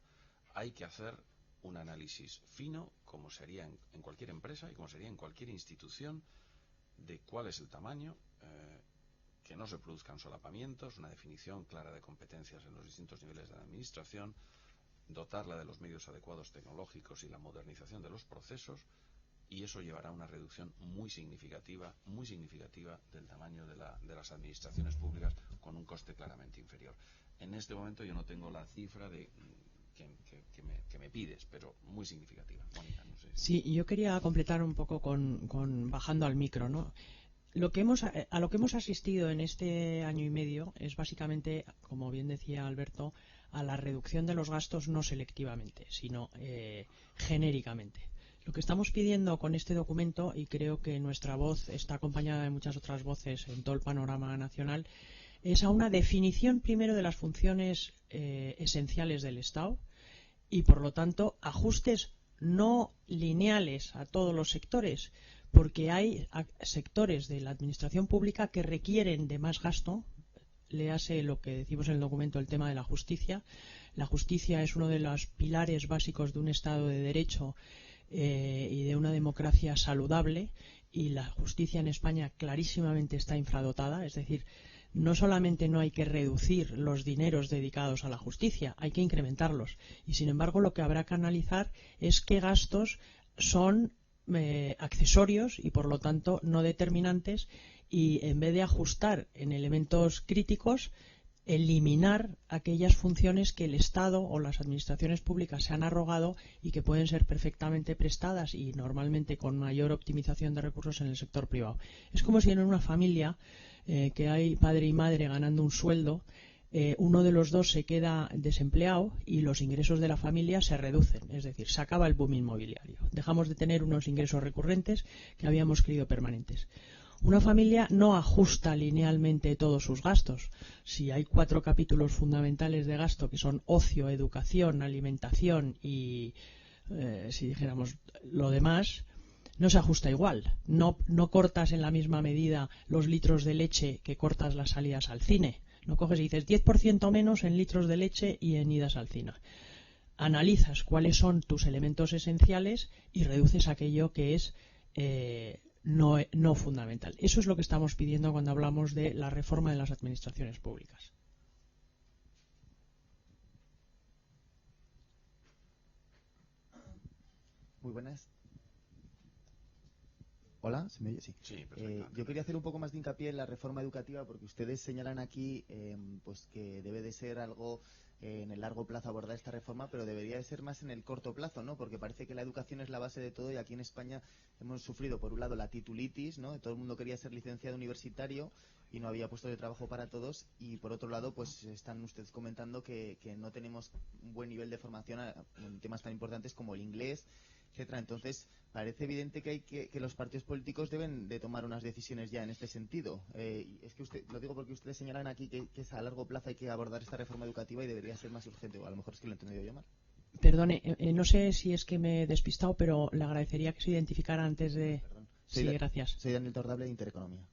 Hay que hacer un análisis fino, como sería en cualquier empresa y como sería en cualquier institución, de cuál es el tamaño, que no se produzcan solapamientos, una definición clara de competencias en los distintos niveles de la administración, dotarla de los medios adecuados tecnológicos y la modernización de los procesos, y eso llevará a una reducción muy significativa del tamaño de las administraciones públicas, con un coste claramente inferior. En este momento yo no tengo la cifra que me pides, pero muy significativa. Mónica, no sé si... Sí, yo quería completar un poco con bajando al micro, ¿no? A lo que hemos asistido en este año y medio es básicamente, como bien decía Alberto, a la reducción de los gastos no selectivamente, sino genéricamente. Lo que estamos pidiendo con este documento, y creo que nuestra voz está acompañada de muchas otras voces en todo el panorama nacional, es a una definición primero de las funciones esenciales del Estado y, por lo tanto, ajustes no lineales a todos los sectores, porque hay sectores de la administración pública que requieren de más gasto. Léase lo que decimos en el documento, el tema de la justicia. La justicia es uno de los pilares básicos de un Estado de Derecho y de una democracia saludable, y la justicia en España clarísimamente está infradotada. Es decir, no solamente no hay que reducir los dineros dedicados a la justicia, hay que incrementarlos. Y sin embargo, lo que habrá que analizar es qué gastos son accesorios y por lo tanto no determinantes, y en vez de ajustar en elementos críticos, eliminar aquellas funciones que el Estado o las administraciones públicas se han arrogado y que pueden ser perfectamente prestadas y normalmente con mayor optimización de recursos en el sector privado. Es como si en una familia que hay padre y madre ganando un sueldo, uno de los dos se queda desempleado y los ingresos de la familia se reducen, es decir, se acaba el boom inmobiliario. Dejamos de tener unos ingresos recurrentes que habíamos creído permanentes. Una familia no ajusta linealmente todos sus gastos. Si hay 4 capítulos fundamentales de gasto, que son ocio, educación, alimentación y, si dijéramos, lo demás, no se ajusta igual. No cortas en la misma medida los litros de leche que cortas las salidas al cine. No coges y dices 10% menos en litros de leche y en idas al cine. Analizas cuáles son tus elementos esenciales y reduces aquello que es no fundamental. Eso es lo que estamos pidiendo cuando hablamos de la reforma de las administraciones públicas. Muy buenas. Hola, ¿se me oye? Sí. Sí, perfecto. Yo quería hacer un poco más de hincapié en la reforma educativa, porque ustedes señalan aquí pues que debe de ser algo en el largo plazo abordar esta reforma, pero debería de ser más en el corto plazo, ¿no? Porque parece que la educación es la base de todo, y aquí en España hemos sufrido, por un lado, la titulitis, ¿no? Todo el mundo quería ser licenciado universitario y no había puestos de trabajo para todos, y por otro lado, pues están ustedes comentando que no tenemos un buen nivel de formación en temas tan importantes como el inglés, etcétera. Entonces, parece evidente que los partidos políticos deben de tomar unas decisiones ya en este sentido. Es que lo digo porque ustedes señalan aquí que es a largo plazo hay que abordar esta reforma educativa y debería ser más urgente, o a lo mejor es que lo he entendido yo mal. Perdone, no sé si es que me he despistado, pero le agradecería que se identificara antes de... Perdón. Sí, gracias. Soy Daniel Tordable de Intereconomía.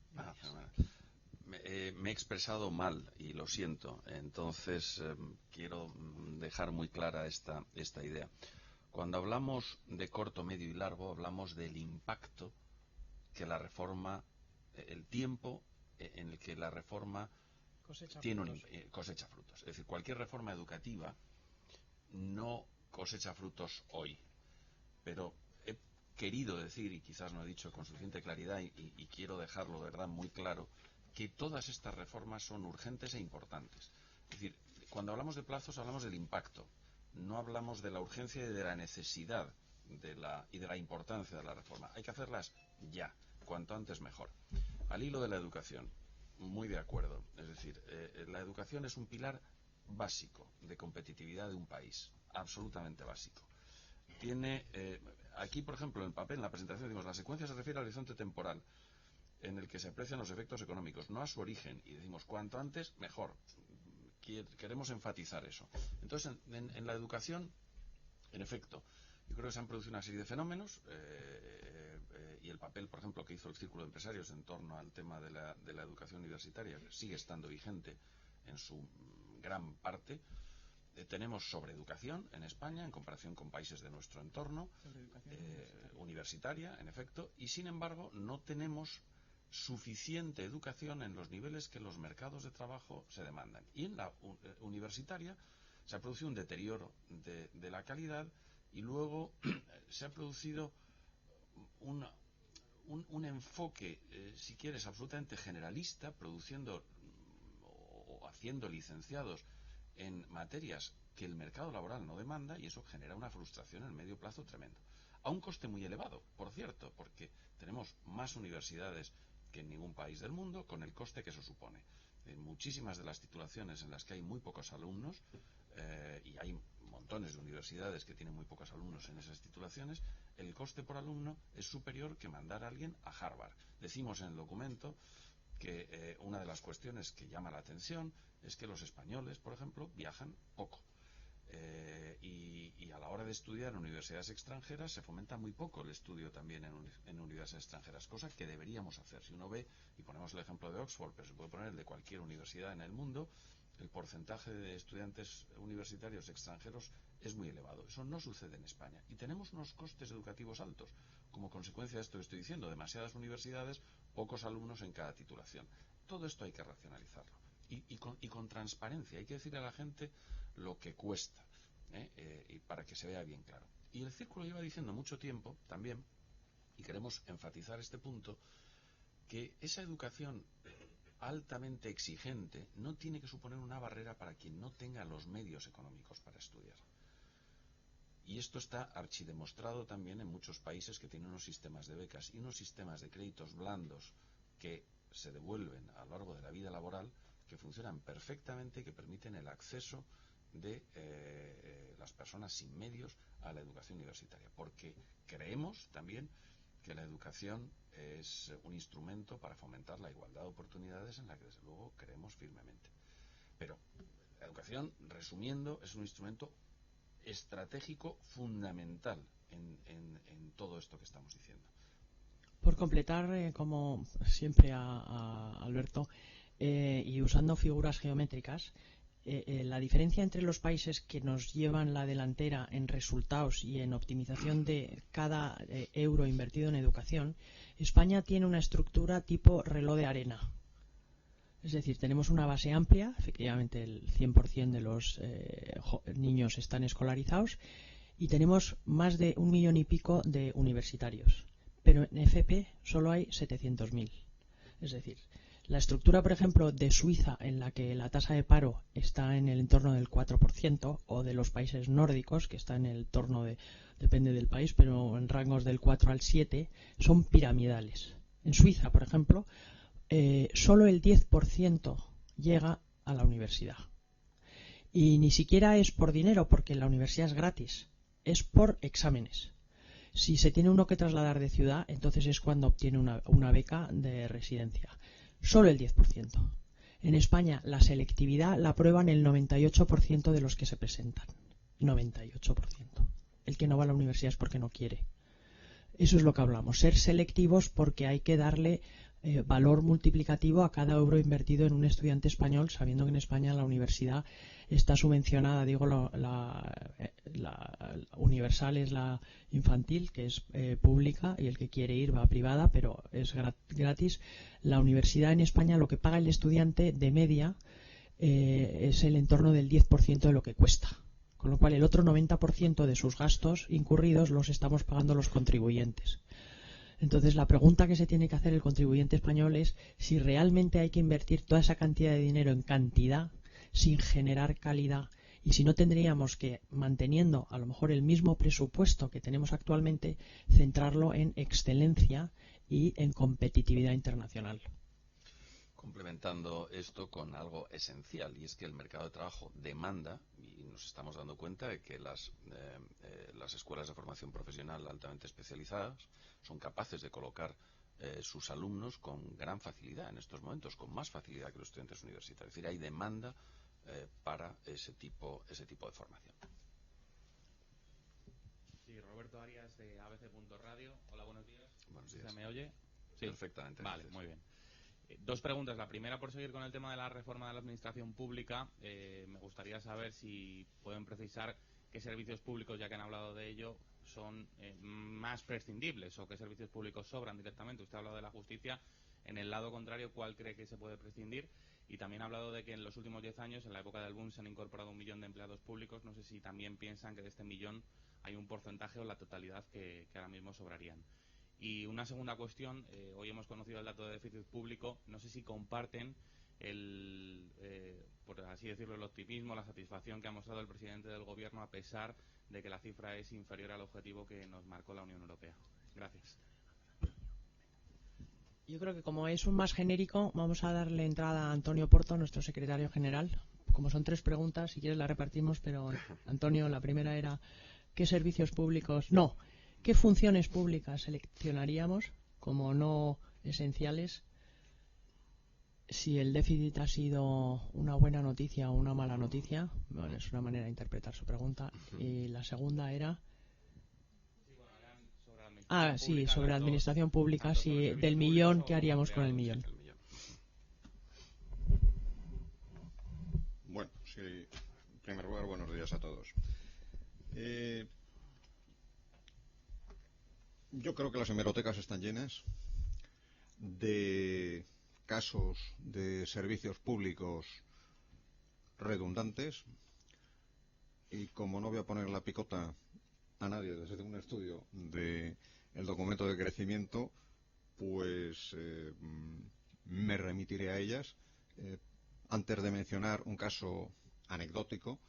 Me he expresado mal y lo siento, entonces quiero dejar muy clara esta idea. Cuando hablamos de corto, medio y largo, hablamos del impacto que la reforma, el tiempo en el que la reforma cosecha frutos. Es decir, cualquier reforma educativa no cosecha frutos hoy, pero he querido decir, y quizás no he dicho con suficiente claridad, y quiero dejarlo de verdad muy claro, que todas estas reformas son urgentes e importantes. Es decir, cuando hablamos de plazos hablamos del impacto, no hablamos de la urgencia y de la necesidad y de la importancia de la reforma. Hay que hacerlas ya, cuanto antes mejor. Al hilo de la educación, muy de acuerdo. Es decir, la educación es un pilar básico de competitividad de un país, absolutamente básico. Tiene, aquí, por ejemplo, en el papel, en la presentación, decimos, la secuencia se refiere al horizonte temporal en el que se aprecian los efectos económicos, no a su origen, y decimos, cuanto antes, mejor. Queremos enfatizar eso. Entonces, en la educación, en efecto, yo creo que se han producido una serie de fenómenos y el papel, por ejemplo, que hizo el Círculo de Empresarios en torno al tema de la educación universitaria sigue estando vigente en su gran parte. Tenemos sobreeducación en España en comparación con países de nuestro entorno, universitaria, en efecto, y sin embargo no tenemos suficiente educación en los niveles que los mercados de trabajo se demandan. Y en la universitaria se ha producido un deterioro de la calidad, y luego se ha producido un enfoque, si quieres, absolutamente generalista, produciendo o haciendo licenciados en materias que el mercado laboral no demanda, y eso genera una frustración en el medio plazo tremendo. A un coste muy elevado, por cierto, porque tenemos más universidades que en ningún país del mundo, con el coste que eso supone. En muchísimas de las titulaciones en las que hay muy pocos alumnos, y hay montones de universidades que tienen muy pocos alumnos en esas titulaciones, el coste por alumno es superior que mandar a alguien a Harvard. Decimos en el documento que una de las cuestiones que llama la atención es que los españoles, por ejemplo, viajan poco. Y a la hora de estudiar en universidades extranjeras se fomenta muy poco el estudio también en universidades extranjeras, cosa que deberíamos hacer. Si uno ve, y ponemos el ejemplo de Oxford, pero se puede poner el de cualquier universidad en el mundo, el porcentaje de estudiantes universitarios extranjeros es muy elevado. Eso no sucede en España. Y tenemos unos costes educativos altos, como consecuencia de esto que estoy diciendo, demasiadas universidades, pocos alumnos en cada titulación. Todo esto hay que racionalizarlo. Y con transparencia, hay que decirle a la gente lo que cuesta, y para que se vea bien claro. Y el Círculo lleva diciendo mucho tiempo también, y queremos enfatizar este punto, que esa educación altamente exigente no tiene que suponer una barrera para quien no tenga los medios económicos para estudiar. Y esto está archidemostrado también en muchos países que tienen unos sistemas de becas y unos sistemas de créditos blandos que se devuelven a lo largo de la vida laboral, que funcionan perfectamente y que permiten el acceso de las personas sin medios a la educación universitaria, porque creemos también que la educación es un instrumento para fomentar la igualdad de oportunidades, en la que desde luego creemos firmemente. Pero la educación, resumiendo, es un instrumento estratégico fundamental en todo esto que estamos diciendo. Por completar, como siempre a Alberto, y usando figuras geométricas, la diferencia entre los países que nos llevan la delantera en resultados y en optimización de cada euro invertido en educación, España tiene una estructura tipo reloj de arena. Es decir, tenemos una base amplia, efectivamente el 100% de los niños están escolarizados, y tenemos más de 1 millón y pico de universitarios. Pero en FP solo hay 700.000. Es decir, la estructura, por ejemplo, de Suiza, en la que la tasa de paro está en el entorno del 4%, o de los países nórdicos, que está en el entorno de, depende del país, pero en rangos del 4 al 7, son piramidales. En Suiza, por ejemplo, solo el 10% llega a la universidad. Y ni siquiera es por dinero, porque la universidad es gratis, es por exámenes. Si se tiene uno que trasladar de ciudad, entonces es cuando obtiene una beca de residencia. Solo el 10%. En España la selectividad la aprueban el 98% de los que se presentan. 98%. El que no va a la universidad es porque no quiere. Eso es lo que hablamos. Ser selectivos porque hay que darle valor multiplicativo a cada euro invertido en un estudiante español, sabiendo que en España la universidad está subvencionada, digo, la universal es la infantil, que es pública, y el que quiere ir va a privada, pero es gratis. La universidad en España, lo que paga el estudiante de media es el entorno del 10% de lo que cuesta, con lo cual el otro 90% de sus gastos incurridos los estamos pagando los contribuyentes. Entonces la pregunta que se tiene que hacer el contribuyente español es si realmente hay que invertir toda esa cantidad de dinero en cantidad sin generar calidad, y si no tendríamos que, manteniendo a lo mejor el mismo presupuesto que tenemos actualmente, centrarlo en excelencia y en competitividad internacional. Complementando esto con algo esencial, y es que el mercado de trabajo demanda, y nos estamos dando cuenta de que las escuelas de formación profesional altamente especializadas son capaces de colocar sus alumnos con gran facilidad en estos momentos, con más facilidad que los estudiantes universitarios. Es decir, hay demanda para ese tipo de formación. Sí, Roberto Arias de ABC.radio. Hola, buenos días. Buenos días. ¿Se me oye? Sí. Perfectamente. Vale, gracias. muy bien. Dos preguntas. La primera, por seguir con el tema de la reforma de la administración pública, me gustaría saber si pueden precisar qué servicios públicos, ya que han hablado de ello, son más prescindibles, o qué servicios públicos sobran directamente. Usted ha hablado de la justicia. En el lado contrario, ¿cuál cree que se puede prescindir? Y también ha hablado de que en los últimos 10 años, en la época del boom, se han incorporado 1 millón de empleados públicos. No sé si también piensan que de este millón hay un porcentaje o la totalidad que ahora mismo sobrarían. Y una segunda cuestión, hoy hemos conocido el dato de déficit público. No sé si comparten por así decirlo, el optimismo, la satisfacción que ha mostrado el presidente del Gobierno, a pesar de que la cifra es inferior al objetivo que nos marcó la Unión Europea. Gracias. Yo creo que como es un más genérico, vamos a darle entrada a Antonio Porto, nuestro secretario general. Como son 3 preguntas, si quieres las repartimos, pero Antonio, la primera era ¿qué servicios públicos? No, ¿qué funciones públicas seleccionaríamos como no esenciales? si el déficit ha sido una buena noticia o una mala noticia. Bueno, es una manera de interpretar su pregunta. Y la segunda era... sobre la administración pública, sí, del millón, ¿qué haríamos con el millón? Bueno, sí, en primer lugar, buenos días a todos. Yo creo que las hemerotecas están llenas de casos de servicios públicos redundantes, y como no voy a poner la picota a nadie desde un estudio del documento de crecimiento, pues me remitiré a ellas antes de mencionar un caso anecdótico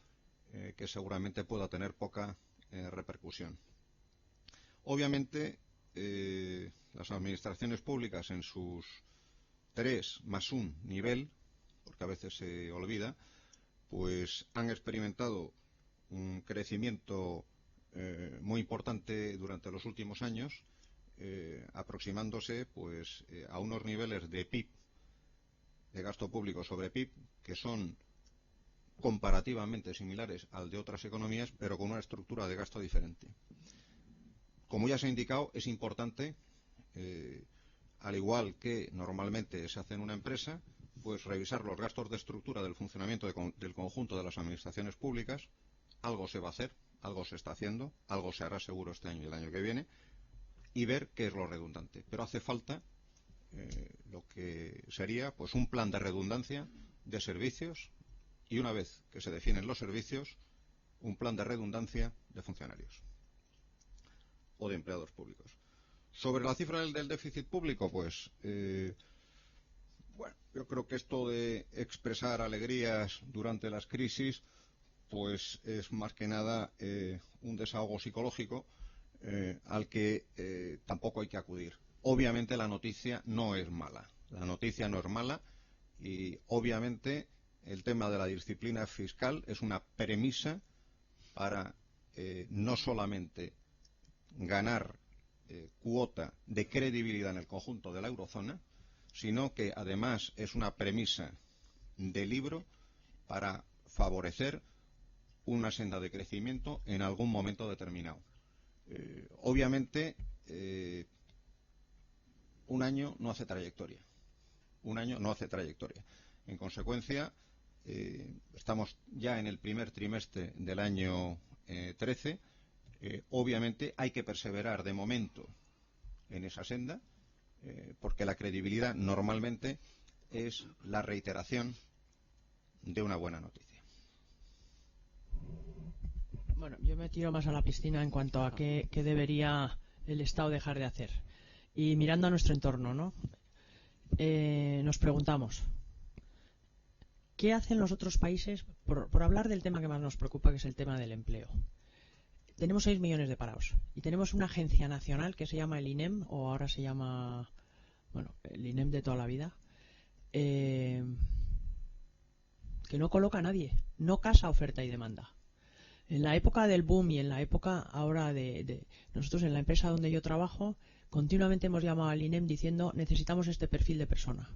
que seguramente pueda tener poca repercusión. Obviamente, las administraciones públicas en sus 3+1 nivel, porque a veces se olvida, pues han experimentado un crecimiento muy importante durante los últimos años, aproximándose pues a unos niveles de PIB, de gasto público sobre PIB, que son comparativamente similares al de otras economías, pero con una estructura de gasto diferente. Como ya se ha indicado, es importante, al igual que normalmente se hace en una empresa, pues revisar los gastos de estructura del funcionamiento del conjunto de las administraciones públicas. Algo se va a hacer, algo se está haciendo, algo se hará seguro este año y el año que viene, y ver qué es lo redundante. Pero hace falta lo que sería pues un plan de redundancia de servicios, y una vez que se definen los servicios, un plan de redundancia de funcionarios o de empleados públicos. Sobre la cifra del déficit público, pues bueno, yo creo que esto de expresar alegrías durante las crisis pues es más que nada un desahogo psicológico al que tampoco hay que acudir. Obviamente la noticia no es mala. La noticia no es mala, y obviamente el tema de la disciplina fiscal es una premisa para no solamente ganar cuota de credibilidad en el conjunto de la eurozona, sino que además es una premisa de libro para favorecer una senda de crecimiento en algún momento determinado. Obviamente, un año no hace trayectoria. Un año no hace trayectoria. En consecuencia, estamos ya en el primer trimestre del año 13. Obviamente hay que perseverar de momento en esa senda, porque la credibilidad normalmente es la reiteración de una buena noticia. Bueno, yo me tiro más a la piscina en cuanto a qué debería el Estado dejar de hacer. Y mirando a nuestro entorno, ¿no? Nos preguntamos, ¿qué hacen los otros países por hablar del tema que más nos preocupa, que es el tema del empleo? Tenemos 6 millones de parados y tenemos una agencia nacional que se llama el INEM, o ahora se llama, bueno, el INEM de toda la vida, que no coloca a nadie, no casa oferta y demanda. En la época del boom y en la época ahora de nosotros en la empresa donde yo trabajo, continuamente hemos llamado al INEM diciendo necesitamos este perfil de persona.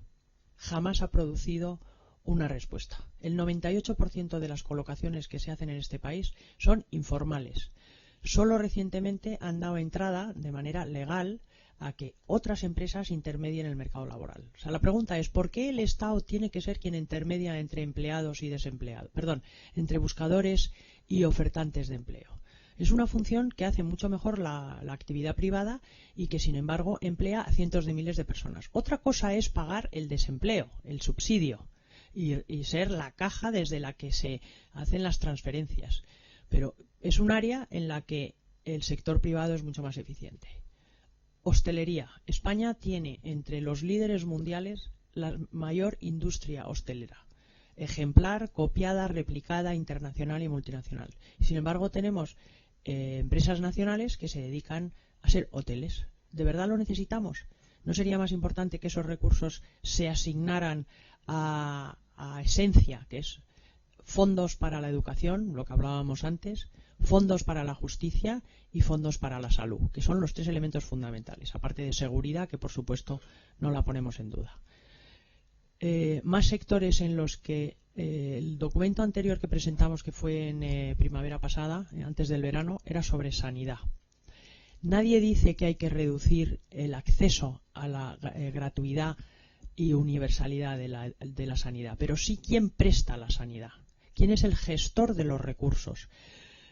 Jamás ha producido una respuesta. El 98% de las colocaciones que se hacen en este país son informales. Solo recientemente han dado entrada de manera legal a que otras empresas intermedien el mercado laboral. O sea, la pregunta es ¿por qué el Estado tiene que ser quien intermedia entre empleados y desempleados? Perdón, entre buscadores y ofertantes de empleo. Es una función que hace mucho mejor la actividad privada y que, sin embargo, emplea a cientos de miles de personas. Otra cosa es pagar el desempleo, el subsidio, y ser la caja desde la que se hacen las transferencias. Pero es un área en la que el sector privado es mucho más eficiente. Hostelería. España tiene entre los líderes mundiales la mayor industria hostelera. Ejemplar, copiada, replicada, internacional y multinacional. Sin embargo, tenemos empresas nacionales que se dedican a ser hoteles. ¿De verdad lo necesitamos? ¿No sería más importante que esos recursos se asignaran a esencia, que es fondos para la educación, lo que hablábamos antes, fondos para la justicia y fondos para la salud, que son los 3 elementos fundamentales, aparte de seguridad, que por supuesto no la ponemos en duda? más sectores en los que el documento anterior que presentamos, que fue en primavera pasada, antes del verano, era sobre sanidad. Nadie dice que hay que reducir el acceso a la gratuidad y universalidad de la sanidad, pero sí quién presta la sanidad, quién es el gestor de los recursos.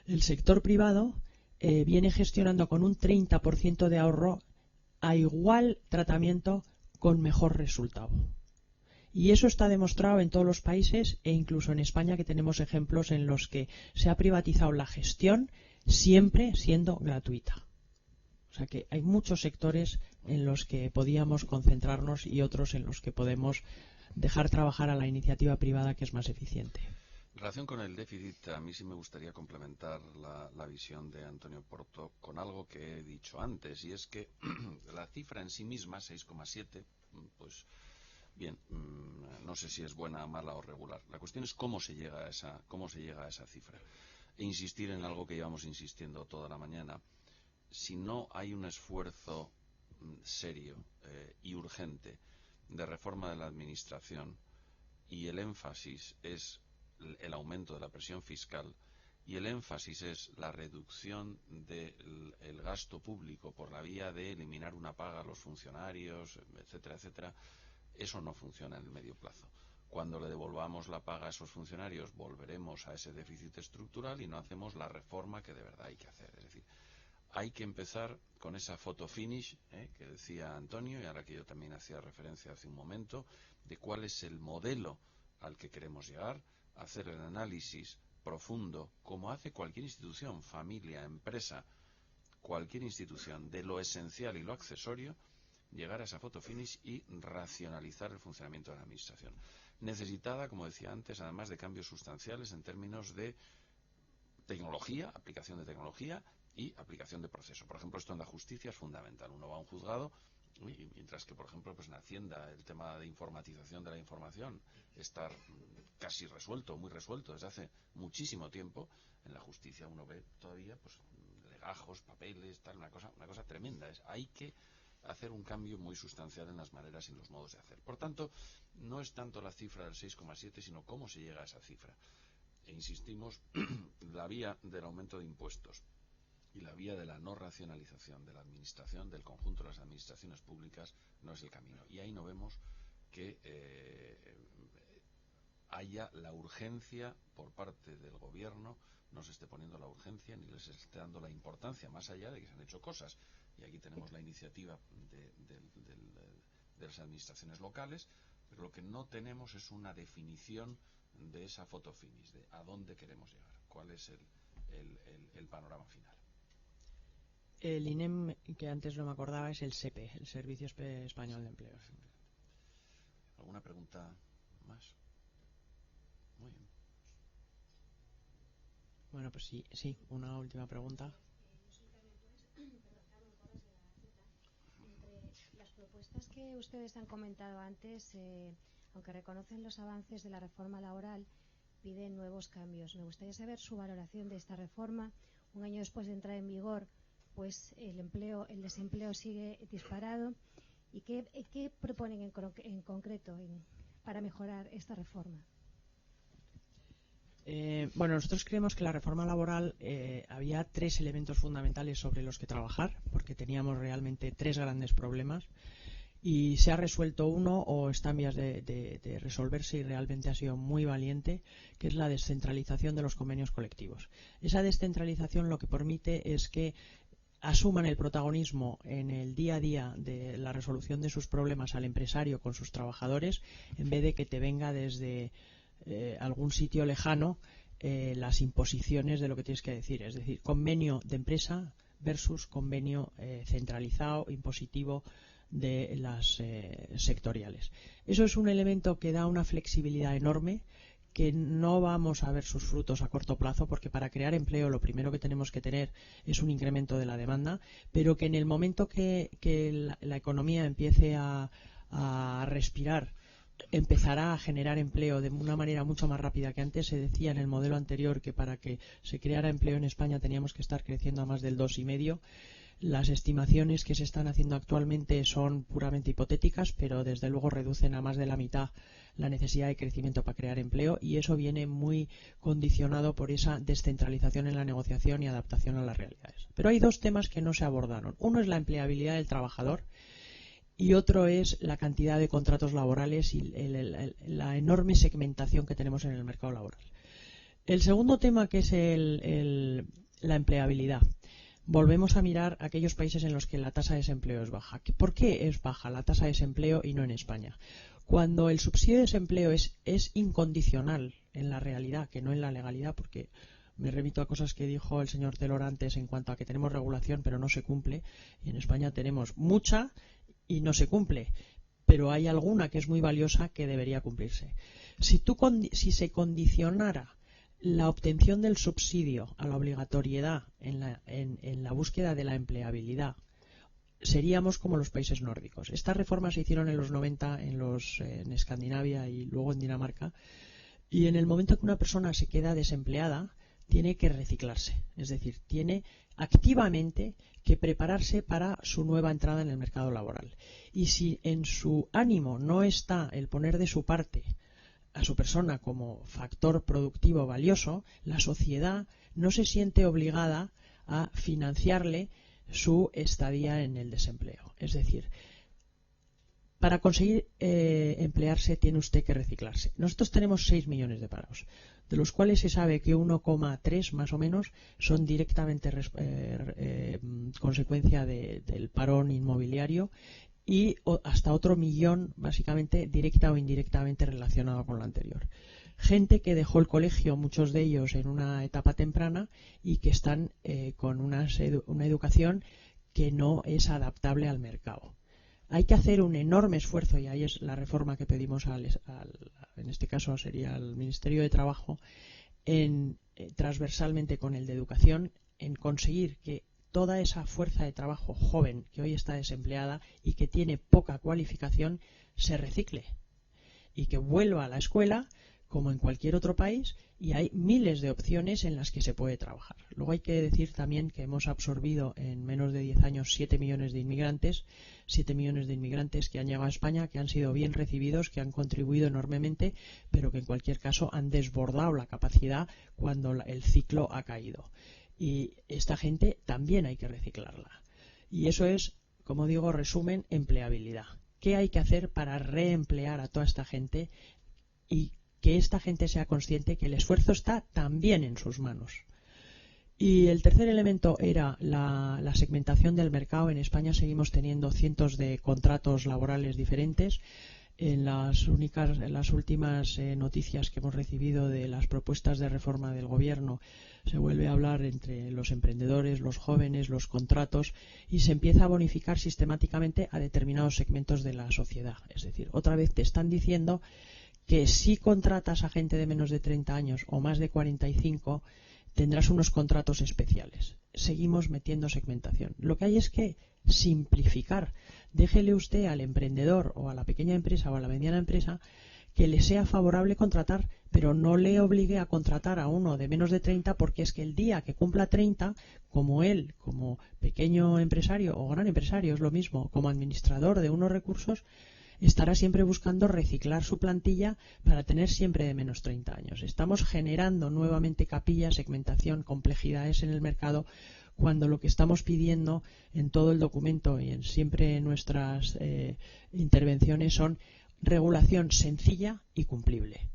El sector privado viene gestionando con un 30% de ahorro a igual tratamiento con mejor resultado. Y eso está demostrado en todos los países e incluso en España, que tenemos ejemplos en los que se ha privatizado la gestión siempre siendo gratuita. O sea que hay muchos sectores en los que podíamos concentrarnos y otros en los que podemos dejar trabajar a la iniciativa privada, que es más eficiente. En relación con el déficit, a mí sí me gustaría complementar la visión de Antonio Porto con algo que he dicho antes, y es que la cifra en sí misma, 6,7, pues bien, no sé si es buena, mala o regular. La cuestión es cómo se llega a esa cifra. E insistir en algo que llevamos insistiendo toda la mañana. Si no hay un esfuerzo serio y urgente de reforma de la administración, y el énfasis es el aumento de la presión fiscal, y el énfasis es la reducción del gasto público por la vía de eliminar una paga a los funcionarios, etcétera, etcétera, eso no funciona en el medio plazo. Cuando le devolvamos la paga a esos funcionarios, volveremos a ese déficit estructural y no hacemos la reforma que de verdad hay que hacer. Es decir, hay que empezar con esa photo finish que decía Antonio, y a la que yo también hacía referencia hace un momento, de cuál es el modelo al que queremos llegar, hacer el análisis profundo, como hace cualquier institución, familia, empresa, cualquier institución, de lo esencial y lo accesorio, llegar a esa photo finish y racionalizar el funcionamiento de la administración. Necesitada, como decía antes, además de cambios sustanciales en términos de tecnología, aplicación de tecnología y aplicación de proceso. Por ejemplo, esto en la justicia es fundamental. Uno va a un juzgado, mientras que, por ejemplo, pues en Hacienda el tema de informatización de la información está casi resuelto, muy resuelto desde hace muchísimo tiempo. En la justicia uno ve todavía pues legajos, papeles, tal, una cosa tremenda. Hay que hacer un cambio muy sustancial en las maneras y en los modos de hacer. Por tanto, no es tanto la cifra del 6,7, sino cómo se llega a esa cifra. E insistimos, la vía del aumento de impuestos y la vía de la no racionalización de la administración, del conjunto de las administraciones públicas, no es el camino. Y ahí no vemos que haya la urgencia por parte del gobierno, no se esté poniendo la urgencia ni les esté dando la importancia, más allá de que se han hecho cosas. Y aquí tenemos la iniciativa de las administraciones locales, pero lo que no tenemos es una definición de esa photo finish, de a dónde queremos llegar, cuál es el panorama final. El INEM, que antes no me acordaba, es el SEPE, el Servicio Español de Empleo. ¿Alguna pregunta más? Muy bien. Bueno, pues sí, una última pregunta. Entre las propuestas que ustedes han comentado antes, aunque reconocen los avances de la reforma laboral, piden nuevos cambios. Me gustaría saber su valoración de esta reforma. Un año después de entrar en vigor, pues el desempleo sigue disparado. ¿Y qué proponen en concreto para mejorar esta reforma? Bueno, nosotros creemos que la reforma laboral había tres elementos fundamentales sobre los que trabajar, porque teníamos realmente tres grandes problemas, y se ha resuelto uno o está en vías de resolverse, y realmente ha sido muy valiente, que es la descentralización de los convenios colectivos. Esa descentralización lo que permite es que asuman el protagonismo en el día a día de la resolución de sus problemas al empresario con sus trabajadores, en vez de que te venga desde algún sitio lejano las imposiciones de lo que tienes que decir. Es decir, convenio de empresa versus convenio centralizado, impositivo de las sectoriales. Eso es un elemento que da una flexibilidad enorme, que no vamos a ver sus frutos a corto plazo, porque para crear empleo lo primero que tenemos que tener es un incremento de la demanda, pero que en el momento que la economía empiece a respirar, empezará a generar empleo de una manera mucho más rápida que antes. Se decía en el modelo anterior que para que se creara empleo en España teníamos que estar creciendo a más del 2,5. Las estimaciones que se están haciendo actualmente son puramente hipotéticas, pero desde luego reducen a más de la mitad la necesidad de crecimiento para crear empleo, y eso viene muy condicionado por esa descentralización en la negociación y adaptación a las realidades. Pero hay dos temas que no se abordaron. Uno es la empleabilidad del trabajador y otro es la cantidad de contratos laborales y la enorme segmentación que tenemos en el mercado laboral. El segundo tema, que es la empleabilidad. Volvemos a mirar aquellos países en los que la tasa de desempleo es baja. ¿Por qué es baja la tasa de desempleo y no en España? Cuando el subsidio de desempleo es incondicional en la realidad, que no en la legalidad, porque me remito a cosas que dijo el señor Taylor antes en cuanto a que tenemos regulación pero no se cumple, y en España tenemos mucha y no se cumple, pero hay alguna que es muy valiosa que debería cumplirse. Si se condicionara la obtención del subsidio a la obligatoriedad en la búsqueda de la empleabilidad, seríamos como los países nórdicos. Estas reformas se hicieron en los 90 en Escandinavia y luego en Dinamarca, y en el momento que una persona se queda desempleada tiene que reciclarse, es decir, tiene activamente que prepararse para su nueva entrada en el mercado laboral. Y si en su ánimo no está el poner de su parte a su persona como factor productivo valioso, la sociedad no se siente obligada a financiarle su estadía en el desempleo. Es decir, para conseguir emplearse tiene usted que reciclarse. Nosotros tenemos 6 millones de parados, de los cuales se sabe que 1,3 más o menos son directamente consecuencia del parón inmobiliario, y hasta otro millón, básicamente, directa o indirectamente relacionado con lo anterior. Gente que dejó el colegio, muchos de ellos en una etapa temprana, y que están con una educación que no es adaptable al mercado. Hay que hacer un enorme esfuerzo, y ahí es la reforma que pedimos en este caso sería al Ministerio de Trabajo, transversalmente con el de Educación, en conseguir que toda esa fuerza de trabajo joven que hoy está desempleada y que tiene poca cualificación se recicle y que vuelva a la escuela como en cualquier otro país, y hay miles de opciones en las que se puede trabajar. Luego hay que decir también que hemos absorbido en menos de 10 años 7 millones de inmigrantes que han llegado a España, que han sido bien recibidos, que han contribuido enormemente, pero que en cualquier caso han desbordado la capacidad cuando el ciclo ha caído. Y esta gente también hay que reciclarla. Y eso es, como digo, resumen, empleabilidad. ¿Qué hay que hacer para reemplear a toda esta gente y que esta gente sea consciente que el esfuerzo está también en sus manos? Y el tercer elemento era la segmentación del mercado. En España seguimos teniendo cientos de contratos laborales diferentes. En las últimas noticias que hemos recibido de las propuestas de reforma del Gobierno, se vuelve a hablar entre los emprendedores, los jóvenes, los contratos, y se empieza a bonificar sistemáticamente a determinados segmentos de la sociedad. Es decir, otra vez te están diciendo que si contratas a gente de menos de 30 años o más de 45, tendrás unos contratos especiales. Seguimos metiendo segmentación. Lo que hay es que simplificar. Déjele usted al emprendedor o a la pequeña empresa o a la mediana empresa que le sea favorable contratar, pero no le obligue a contratar a uno de menos de 30, porque es que el día que cumpla 30, como él, como pequeño empresario o gran empresario, es lo mismo, como administrador de unos recursos, estará siempre buscando reciclar su plantilla para tener siempre de menos 30 años. Estamos generando nuevamente capillas, segmentación, complejidades en el mercado, cuando lo que estamos pidiendo en todo el documento y siempre en nuestras intervenciones son regulación sencilla y cumplible,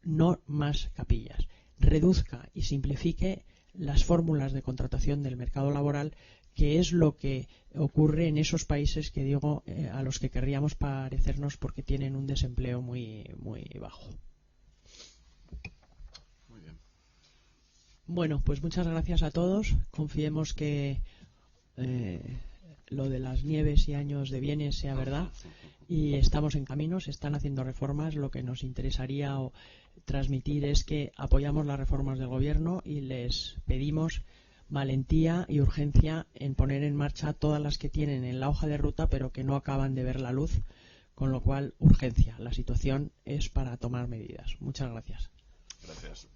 no más capillas. Reduzca y simplifique las fórmulas de contratación del mercado laboral, que es lo que ocurre en esos países que digo a los que querríamos parecernos porque tienen un desempleo muy, muy bajo. Muy bien. Bueno, pues muchas gracias a todos. Confiemos que lo de las nieves y años de bienes sea verdad, y estamos en camino, se están haciendo reformas. Lo que nos interesaría transmitir es que apoyamos las reformas del Gobierno y les pedimos valentía y urgencia en poner en marcha todas las que tienen en la hoja de ruta pero que no acaban de ver la luz, con lo cual urgencia. La situación es para tomar medidas. Muchas gracias. Gracias.